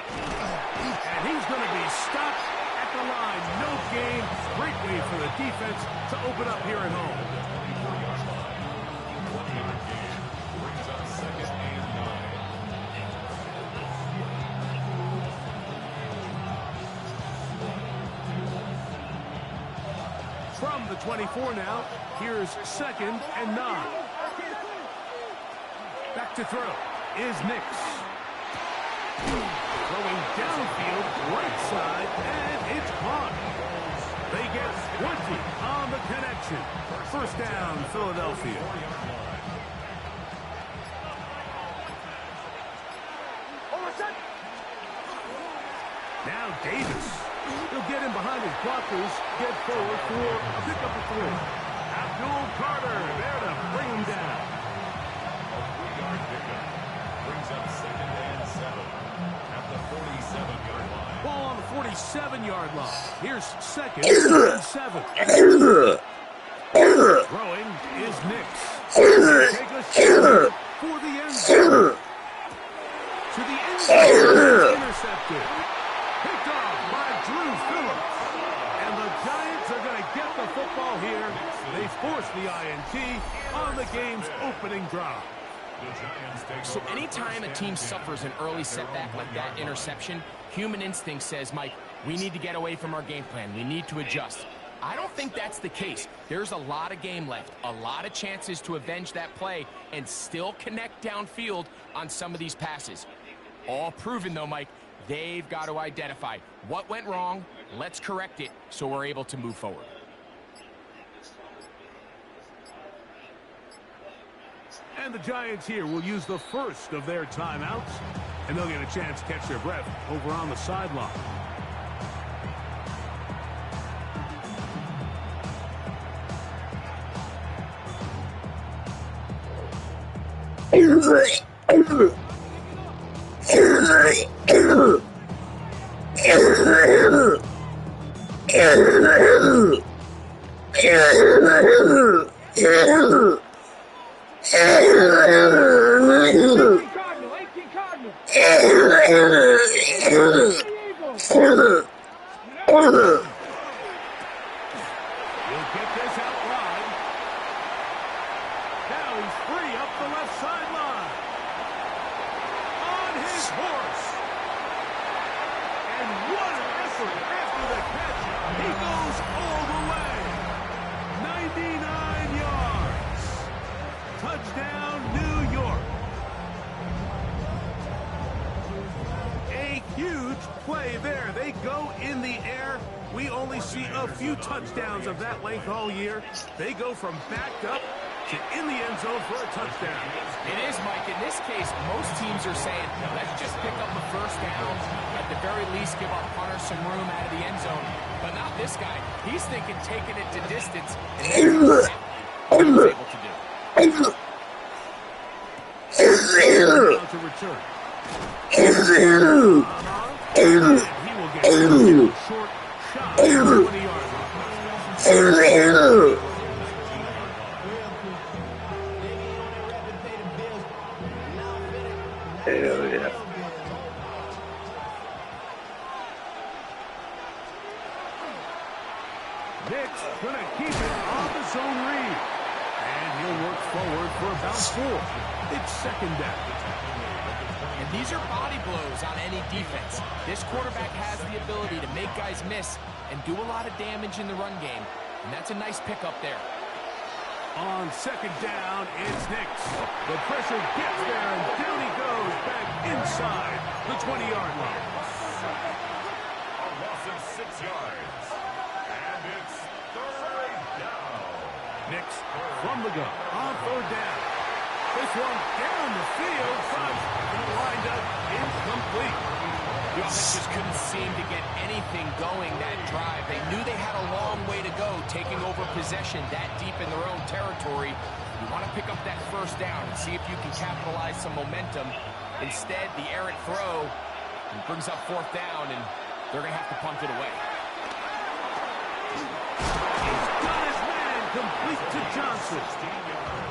And he's going to be stopped at the line. No gain. Great way for the defense to open up here at home. From the 24 now, here's 2nd and 9. Back to throw is Nix. Throwing downfield, right side, and it's caught. They get 20 on the connection. 1st down, Philadelphia. Now Davis. He'll get in behind his blockers, get forward for a pickup of 3. Abdul Carter there to bring him down. A 3-yard pickup brings up 2nd and 7 at the 47-yard line. Ball on the 47-yard line. Here's 2nd and 7. Throwing is Nix. Take a shot for the end zone. To the end zone. Intercepted. Picked off by Drew Phillips. And the Giants are going to get the football here. They force the INT on the game's opening drive. So anytime a team suffers an early setback like that interception, human instinct says, Mike, we need to get away from our game plan. We need to adjust. I don't think that's the case. There's a lot of game left, a lot of chances to avenge that play and still connect downfield on some of these passes. All proven, though, Mike, they've got to identify what went wrong, let's correct it so we're able to move forward. And the Giants here will use the first of their timeouts, and they'll get a chance to catch their breath over on the sideline. get this out wide. Now he's free up the left sideline. On his horse. And what an effort after the catch. He goes all the way. 99 yards. Touchdown, New York. A huge play there. They go in the air. We only see a few touchdowns of that length all year. They go from backed up to in the end zone for a touchdown. It is, Mike. In this case, most teams are saying, let's just pick up a first down. At the very least, give our punter some room out of the end zone. But not this guy. He's thinking taking it to distance. And that's exactly what he was able to do. To return. He will get a short shot. 20-yard line. Hell yeah. Nick's going to keep it on the zone read. And he'll work forward for about 4. It's second down. And these are body blows on any defense. This quarterback has the ability to make guys miss and do a lot of damage in the run game. And that's a nice pickup there. On second down, it's Nix. The pressure gets there, and down he goes back inside the 20-yard line. A loss of 6 yards. And it's third down. Nix from the gun on third down. This one down the field, but lined up incomplete. The offense just couldn't seem to get anything going that drive. They knew they had a long way to go, taking over possession that deep in their own territory. You want to pick up that first down and see if you can capitalize some momentum. Instead, the errant throw brings up fourth down, and they're going to have to punt it away. He's got his man complete to Johnson.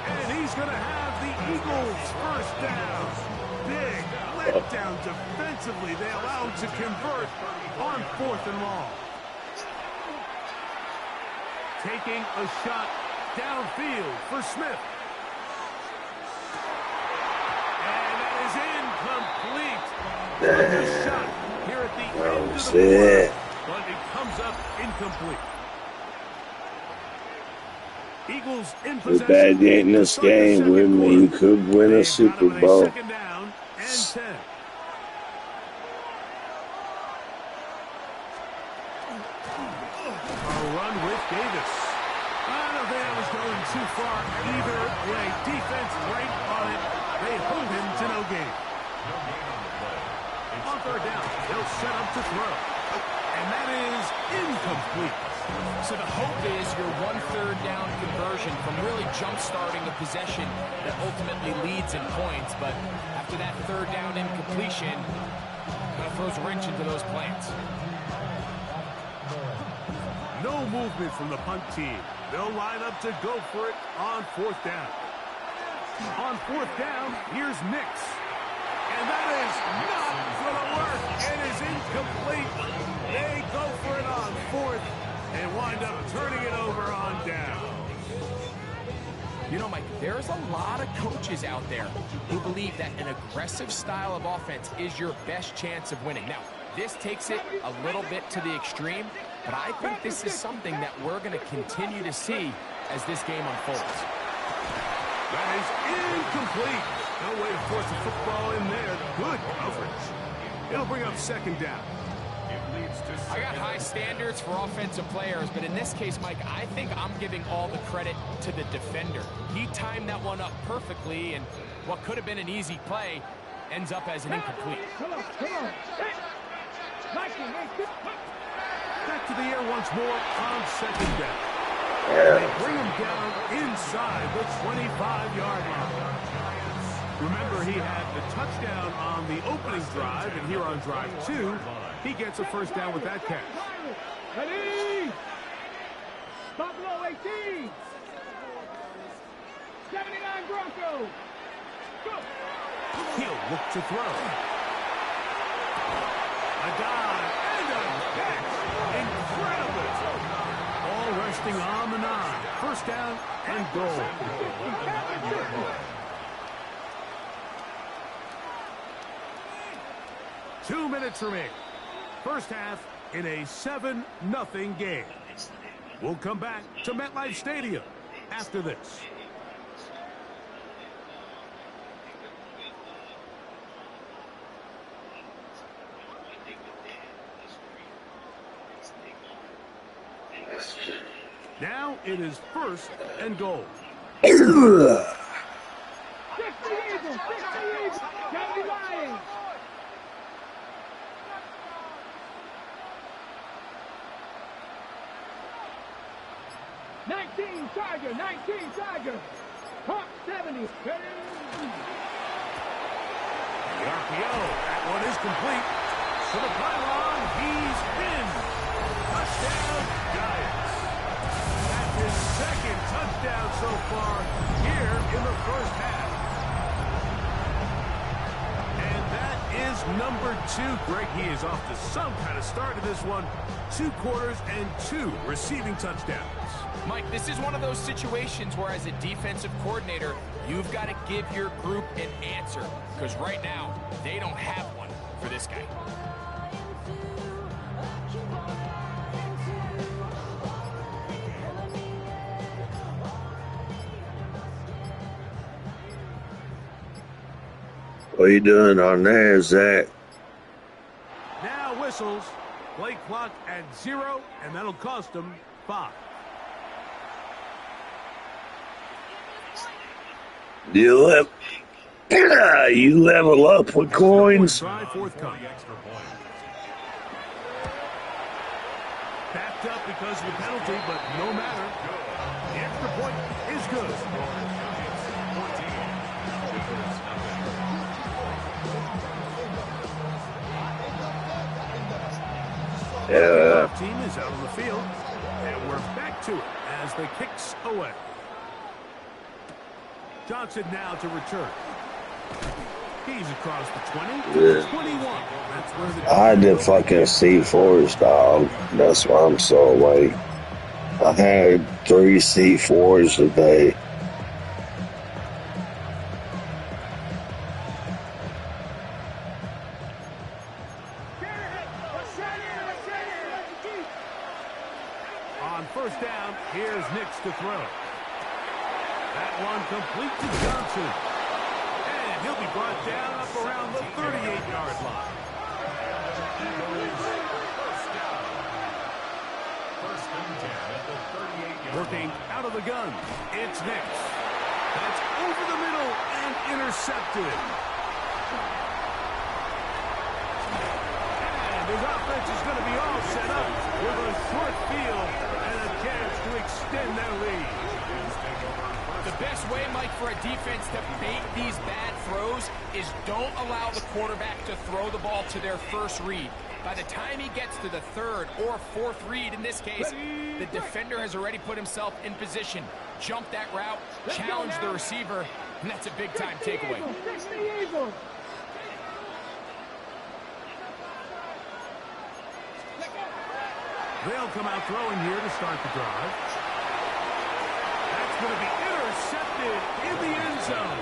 And he's going to have the Eagles first down. Big letdown defensively. They allow him to convert on 4th and long. Taking a shot downfield for Smith. And that is incomplete. A shot here at the end of the quarter, but it comes up incomplete. Eagles in Too bad you ain't in this game with me. You could win a Super Bowl. Second down and 10. A run with Davis. I don't think I was going too far either way. Defense right on it. They hold him to no gain. On third down, they'll set up to throw. And that is incomplete. So the hope is your 1/3 down conversion from really jump-starting a possession that ultimately leads in points. But after that third down incompletion, kind of throws a wrench into those plans. No movement from the punt team. They'll line up to go for it on 4th down. On 4th down, here's Nix. And that is not going to work. It is incomplete. They go for it on 4th. And wind up turning it over on down. You know, Mike, there's a lot of coaches out there who believe that an aggressive style of offense is your best chance of winning. Now, this takes it a little bit to the extreme, but I think this is something that we're going to continue to see as this game unfolds. That is incomplete. No way to force the football in there. Good coverage. It'll bring up second down. I got high standards for offensive players, but in this case, Mike, I think I'm giving all the credit to the defender. He timed that one up perfectly, and what could have been an easy play ends up as an incomplete. Come on. Back to the air once more on second down. They bring him down inside the 25-yard line. Remember, he had the touchdown on the opening drive, and here on drive 2, he gets a first down with that catch. Ready? Buffalo 18. 79 Broncos. Go. He'll look to throw. A dive and a catch. Incredible. All resting on the 9. First down and goal. 2 minutes remaining. First half in a 7-0 game. We'll come back to MetLife Stadium after this. Now it is first and goal. 60 Eagles, 60 Eagles, County Lions. 19 Tiger, 19 Tiger. Hawk 70. The RPO, that one is complete. To the pylon, he's in. Touchdown, Giants. That's his second touchdown so far here in the first half. And that is number 2. Greg, he is off to some kind of start to this one. 2 quarters and 2 receiving touchdowns. Mike, this is one of those situations where as a defensive coordinator, you've got to give your group an answer. Because right now, they don't have one for this guy. What are you doing on there, Zach? Now whistles. Play clock at 0, and that'll cost them 5. You level up with coins. Backed up because of the penalty, but no matter. The extra point is good. The team is out on the field, and we're back to it as the kicks away. Johnson now to return. He's across the 20 to the 21. That's where the I did fucking C4s, dog. That's why I'm so awake. I had 3 C4s today. On first down, here's Nix to throw. That one complete to Johnson. And he'll be brought down up around the 38-yard line. Working out of the gun, it's Nix. That's over the middle and intercepted. And his offense is going to be all set up with a short field and a chance to extend their lead. The best way, Mike, for a defense to bait these bad throws is don't allow the quarterback to throw the ball to their first read. By the time he gets to the 3rd or 4th read, in this case, the defender has already put himself in position, jumped that route, challenged the receiver, and that's a big-time takeaway. They'll come out throwing here to start the drive. That's going to be intercepted in the end zone.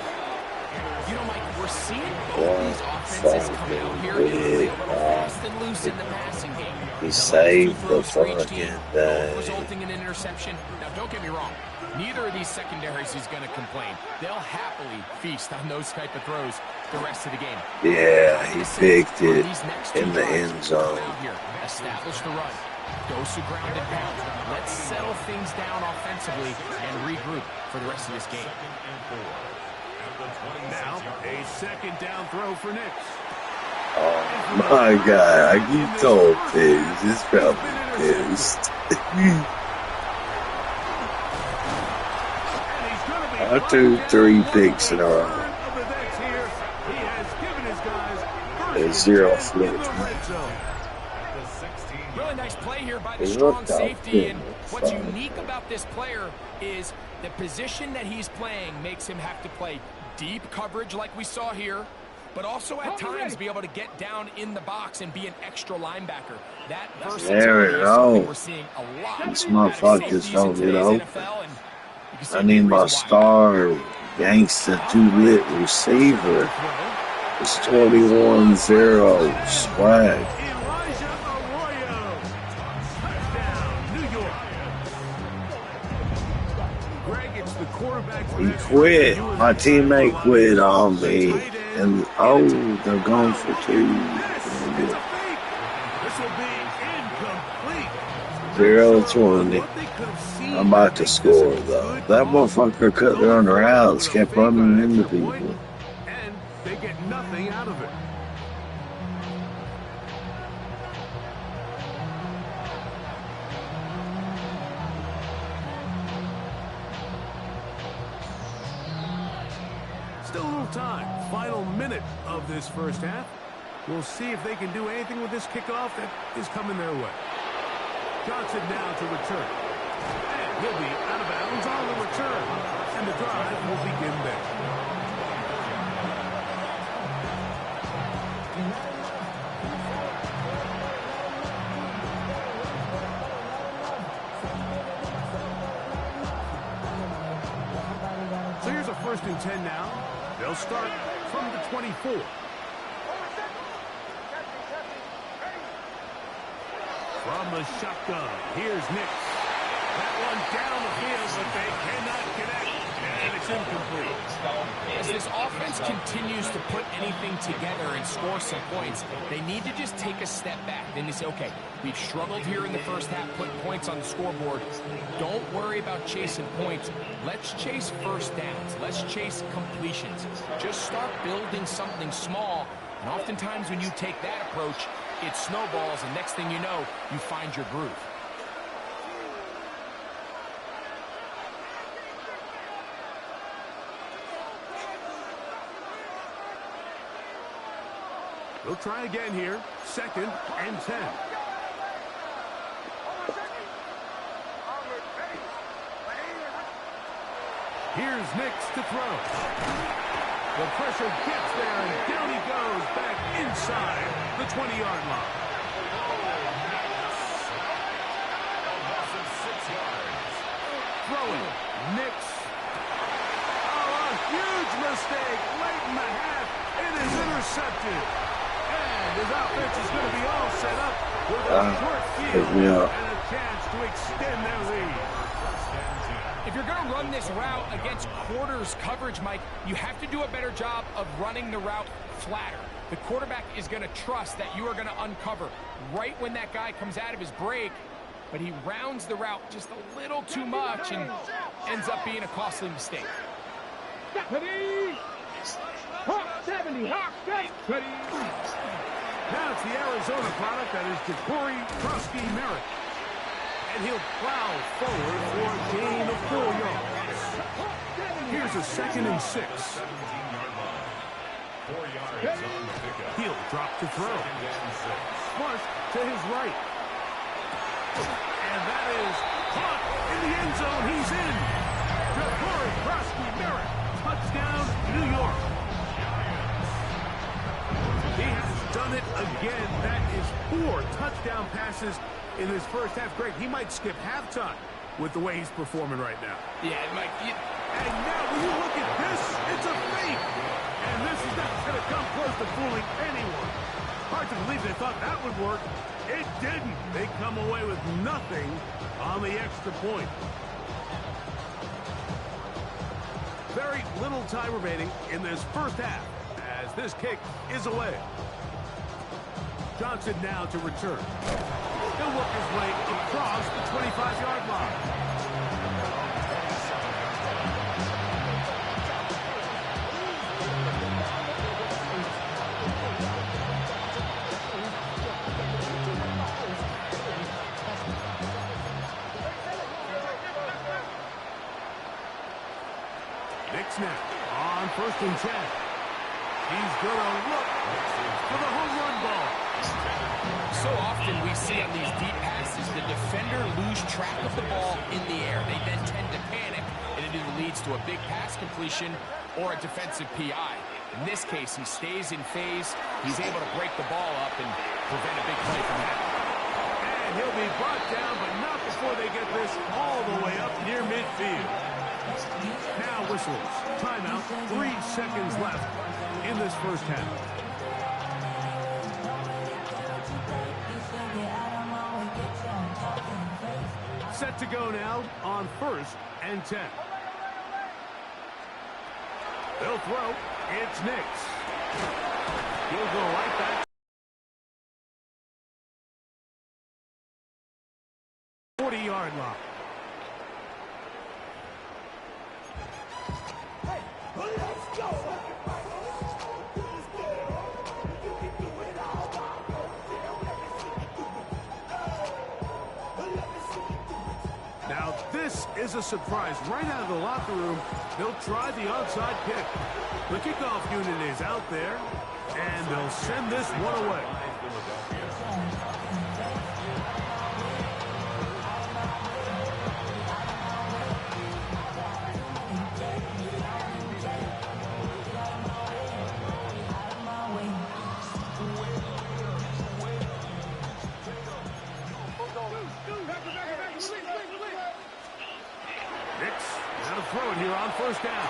You know, Mike, we're seeing both these offenses come out here and play a little fast and loose in the passing game. He saved the fucking day. Resulting in an interception. Now, don't get me wrong. Neither of these secondaries is going to complain. They'll happily feast on those type of throws the rest of the game. Yeah, he picked it in the end zone. Here, establish the run. Dose of ground and pound. Let's settle things down offensively and regroup for the rest of this game. Now, a second down throw for Nix. Oh my God, you told pigs. It's probably pissed. I threw 3 picks in a row. And 0 flips. Really nice play here by the strong safety, and what's unique about this player is the position that he's playing makes him have to play deep coverage like we saw here, but also at times be able to get down in the box and be an extra linebacker. That versatility is something we're seeing a lot. These motherfuckers don't get open. I need my star gangster 2-lit receiver. It's 21-0 swag. He quit. My teammate quit on me. And oh, they're going for 2. 0-20. I'm about to score though. That motherfucker cut their own routes, kept running into people. And they get nothing out of it. Still a little time. Final minute of this first half. We'll see if they can do anything with this kickoff that is coming their way. Johnson now to return. And he'll be out of bounds on the return. And the drive will begin there. So here's a 1st and 10 now. They'll start from the 24. From the shotgun, here's Nick. That one down the field, but they cannot connect, and it's incomplete. As this offense continues to put anything together and score some points, they need to just take a step back. Then they say, okay, we've struggled here in the first half, putting points on the scoreboard. Don't worry about chasing points. Let's chase first downs. Let's chase completions. Just start building something small, and oftentimes when you take that approach, it snowballs, and next thing you know, you find your groove. We'll try again here. 2nd and 10. Here's Nix to throw. The pressure gets there, and down he goes back inside the 20-yard line. Throwing. Nix. Oh, a huge mistake late in the half. It is intercepted. And his offense is going to be all set up with a short field and a chance to extend their lead. If you're going to run this route against quarters coverage, Mike, you have to do a better job of running the route flatter. The quarterback is going to trust that you are going to uncover right when that guy comes out of his break, but he rounds the route just a little too much and ends up being a costly mistake. Now it's the Arizona product that is Ja'Cory Merritt. And he'll plow forward for a gain of 4 yards. Here's a 2nd and 6. 4 yards on the pickup. He'll drop to throw. Marsh to his right. And that is caught in the end zone. He's in. Ja'Cory Merritt. Touchdown, New York. He has done it again. That is 4 touchdown passes in his first half. Greg, he might skip halftime with the way he's performing right now. Yeah, Mike. And now when you look at this, it's a fake. And this is not going to come close to fooling anyone. Hard to believe they thought that would work. It didn't. They come away with nothing on the extra point. Very little time remaining in this first half as this kick is away. Johnson now to return. He'll work his way across the 25-yard line. Nick snap on 1st and 10. He's going to look for the home run ball. So often we see on these deep passes, the defender lose track of the ball in the air. They then tend to panic, and it either leads to a big pass completion or a defensive PI. In this case, he stays in phase. He's able to break the ball up and prevent a big play from happening. And he'll be brought down, but not before they get this all the way up near midfield. Now whistles. Timeout. 3 seconds left in this first half. Set to go now on 1st and 10. They'll throw. It's Nix. He'll go right back. 40-yard line. Hey, let's go! Now this is a surprise. Right out of the locker room, they'll try the onside kick. The kickoff unit is out there, and they'll send this one away. Now to throw it here on 1st down.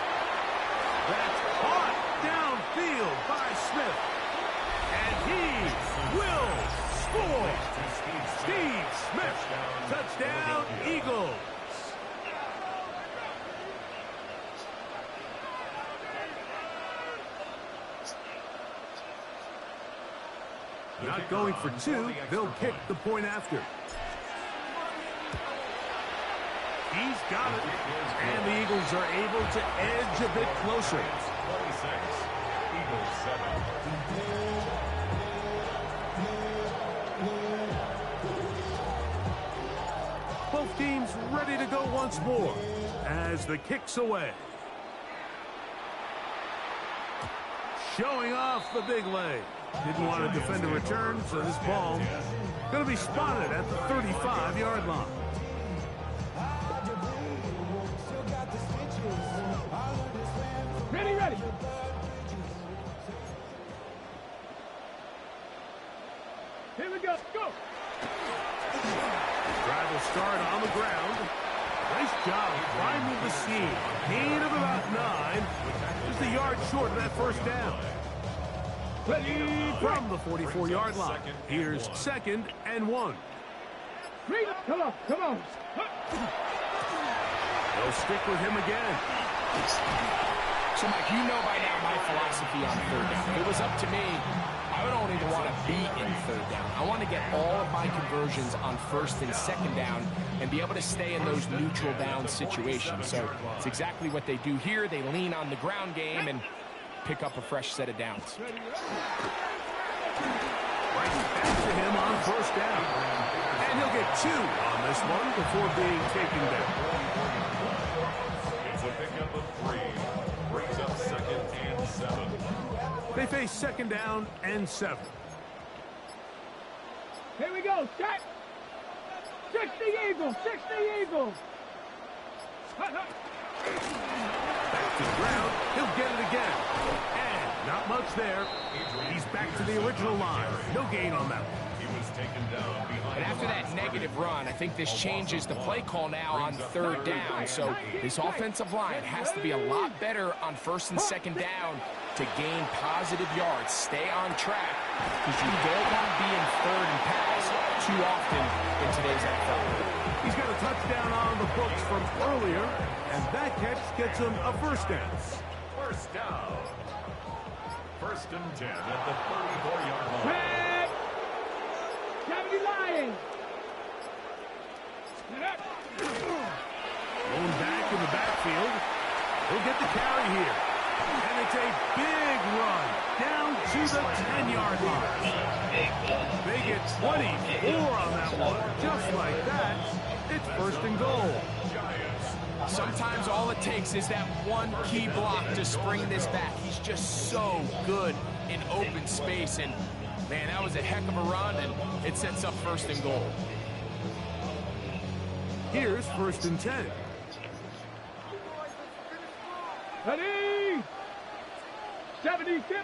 That's caught downfield by Smith. And he will score. Steve Smith. Touchdown, Eagles. Not going for 2. They'll kick the point after. He's got it. And the Eagles are able to edge a bit closer. 26. Eagles 7. Both teams ready to go once more as the kick's away. Showing off the big leg. Didn't want to defend a return, so this ball going to be spotted at the 35-yard line. Ready. Here we go. Go. Drive will start on the ground. Nice job finding the seam. Gain of about 9. Just a yard short of that 1st down. Ready from the 44-yard line. Here's 2nd and 1. Come on. They'll stick with him again. So, Mike, you know by now my philosophy on 3rd down. If it was up to me, I would only want to be in 3rd down. I want to get all of my conversions on 1st and 2nd down and be able to stay in those neutral down situations. So it's exactly what they do here. They lean on the ground game and pick up a fresh set of downs. Right back to him on 1st down. And he'll get 2 on this one before being taken down. It's a pickup of 3. Brings up 2nd and 7. They face 2nd down and 7. Here we go. Set. 60 Eagles. Back to the ground. He'll get it again. And not much there. He's back to the original line. No gain on that one. He was taken down behind. And after that negative run, I think this changes the play call now on 3rd down. So this offensive line has to be a lot better on 1st and 2nd down to gain positive yards. Stay on track because you don't want to be in 3rd and pass too often in today's NFL. He's got a touchdown on the books from earlier, and that catch gets him a 1st down. 1st down. 1st and 10 at the 34-yard line. Cavity Lions. Going back in the backfield. He'll get the carry here. And it's a big run down to the 10-yard line. They get 24 on that one. Just like that, it's 1st and goal. Sometimes all it takes is that one key block to spring this back. He's just so good in open space. And, man, that was a heck of a run, and it sets up 1st and goal. Here's 1st and 10. Ready? 77.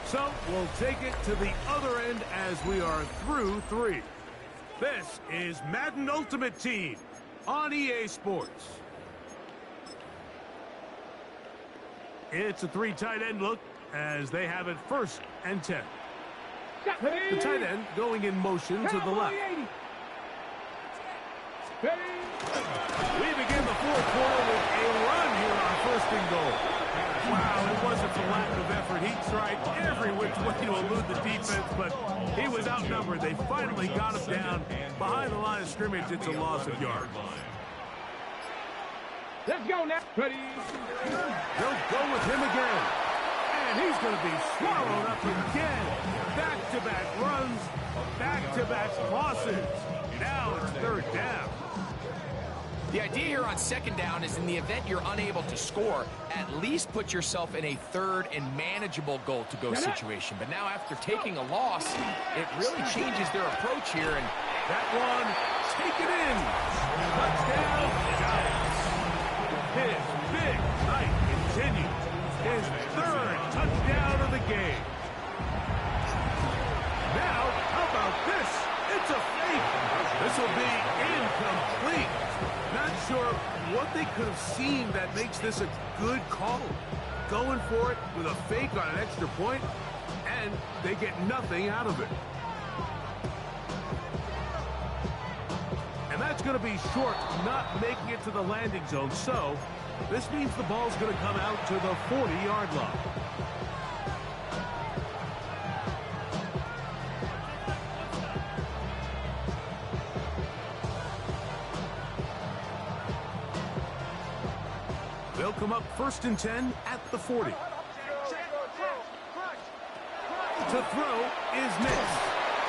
So we'll take it to the other end as we are through 3. This is Madden Ultimate Team on EA Sports. It's a 3 tight end look as they have it 1st and 10. The tight end going in motion to the left. We begin the 4th quarter with a run here on 1st and goal. Wow, it wasn't for lack of effort. He tried every which way to elude the defense, but he was outnumbered. They finally got him down behind the line of scrimmage. It's a loss of yards. Let's go now. Ready? They'll go with him again. And he's going to be swallowed up again. Back-to-back runs, back-to-back losses. Now it's 3rd down. The idea here on 2nd down is in the event you're unable to score, at least put yourself in a 3rd and manageable goal-to-go situation. But now after taking a loss, it really changes their approach here. And that one, take it in. Touchdown, Giants. His big night continues. His 3rd touchdown of the game. Now, how about this? It's a fake. This will be incomplete. Not sure what they could have seen that makes this a good call. Going for it with a fake on an extra point, and they get nothing out of it. And that's going to be short, not making it to the landing zone. So this means the ball's going to come out to the 40-yard line. They'll come up 1st and 10 at the 40. To throw is missed.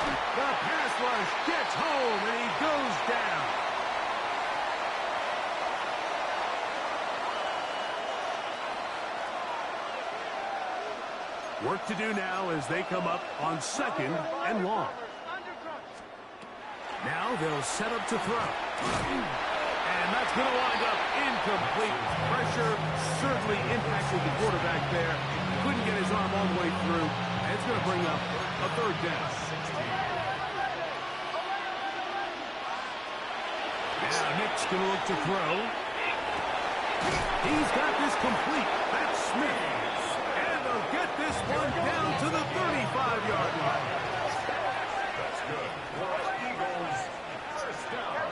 The pass rush gets home, and he goes down. Work to do now as they come up on 2nd and long. Now they'll set up to throw. And that's going to wind up incomplete. Pressure certainly impacted the quarterback there. Couldn't get his arm all the way through. And it's going to bring up a 3rd down. Now Nick's going to look to throw. He's got this complete. That's Smith. And they'll get this one down to the 35-yard line. That's good. Eagles, 1st down.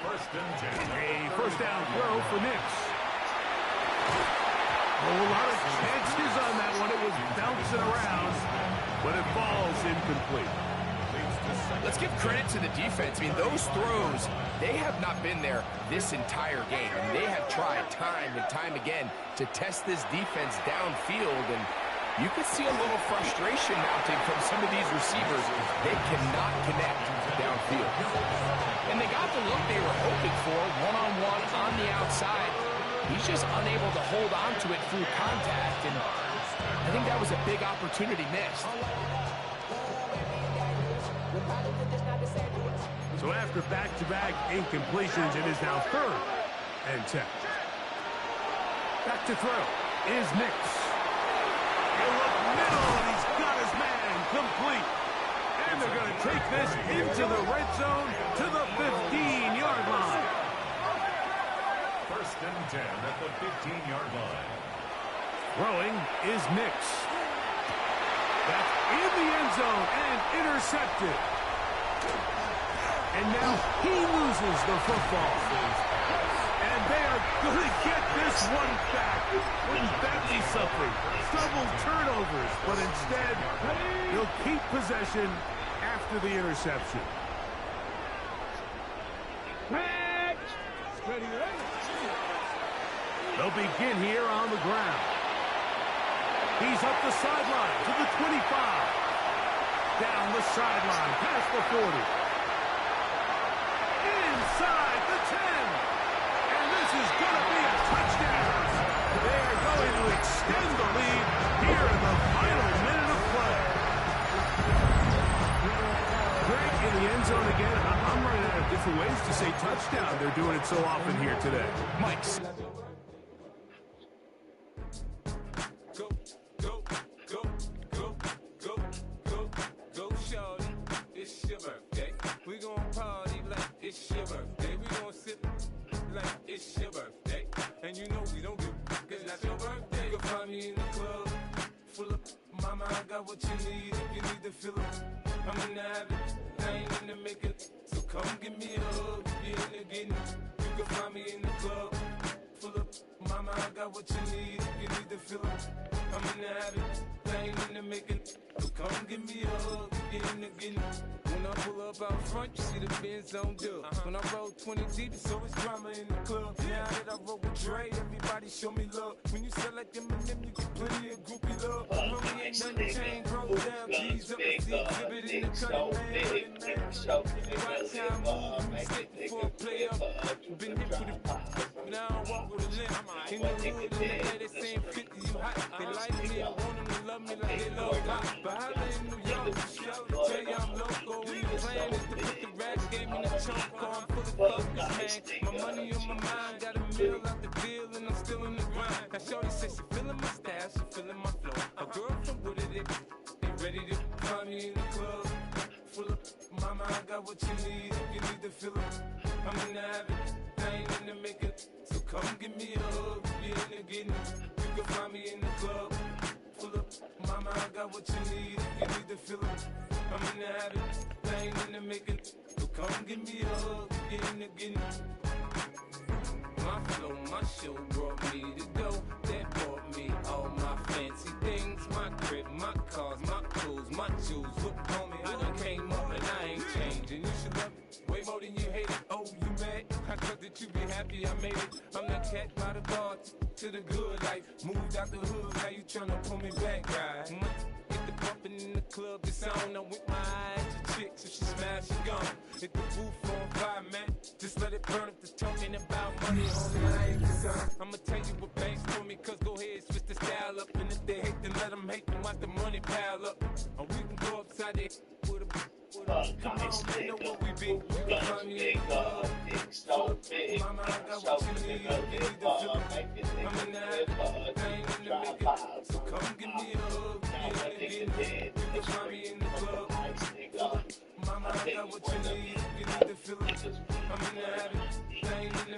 1st and 10. A 1st down throw for Nix. A lot of chances on that one. It was bouncing around, but it falls incomplete. Let's give credit to the defense. I mean, those throws, they have not been there this entire game. And they have tried time and time again to test this defense downfield. And you could see a little frustration mounting from some of these receivers. They cannot connect downfield. And they got the look they were hoping for, one-on-one on the outside. He's just unable to hold on to it through contact. And I think that was a big opportunity missed. So after back-to-back incompletions, it is now 3rd and 10. Back to throw is Nix. He'll look middle, and he's got his man complete. And they're going to take this into the red zone to the 15-yard line. 1st and 10 at the 15-yard line. Throwing is Nix. That's in the end zone and intercepted. And now he loses the football. And they are going to get this one back. Wouldn't that be something? Double turnovers, but instead, he'll keep possession after the interception. They'll begin here on the ground. He's up the sideline to the 25. Down the sideline, past the 40. Inside the 10. And this is going to be a touchdown. They are going to extend the lead here in the final minute of play. Greg in the end zone again. I'm running out of different ways to say touchdown. They're doing it so often here today. Mike's. It's your birthday. We gon' party like it's your birthday. We gon' sip like it's your birthday. And you know we don't give cause that's your birthday. You can find me in the club full of mama, I got what you need if you need to fill up. I'm in the habit, I ain't in the making. So come give me a hug, you in the getting. You can find me in the club full of mama, I got what you need if you need to fill up. I'm in the habit, I ain't in the making. So come give me a hug, you in the getting. When I pull up out front, you see the Benz on dub. When I roll 20 deep, it's always drama in the club. Now that I roll with Dre, everybody show me love. When you sell like Eminem, you get plenty of groupie love. Mommy ain't nothing changed, roll down, G's up, see exhibit in the cutting, man. Watch how I move, stick before I play up. Been hit with it, now I walk with a limp. In the hood, in the air, they saying 50, you hot. They like me, I want them to love me like they love pop. But holla in New York, show to tell you I'm local. We playing is to put the rats, gave me the choke on, full of focus, man. My money on my mind, got a meal out the deal, and I'm still in the grind. Now shorty says she feeling my style, she feeling my flow. A girl from Wooded, they ready to find me in the club. Full of mama, I got what you need if you need to fill up. I'm in the habit, I ain't in the making. So come give me a hug, you in the getting. You can find me in the club. Full of mama, I got what you need if you need to fill up. I'm in the habit, I ain't in the making. So come give me a hug, you in the getting. My flow, my show brought me to go. That brought me all my fancy things. My crib, my cars, my clothes, my jewels. Look on me, I done came up and I ain't changing. You should love it way more than you hate it. Oh, you mad? I thought that you be happy I made it. I'm the cat by the bar to the good life. Moved out the hood, now you tryna pull me back, right? Get the bumpin' in the club, it's on. I'm with my eyes to chicks, if she smash, she gone. Hit the roof on fire, man. Just let it burn if the talking about money, homie, I ain't concerned. I'ma tell you what banks told me, cause go ahead, switch the style up. And if they hate, then let them hate, then watch the money pile up. Or we can go upside there with a come on, you know what we be. You can find me in the club. Mama, I got what you need. You need to fill it. I'm in the habit, I ain't in the making. So come give me a hug. You can find me in the club. Mama, I got what you need. You need to fill it.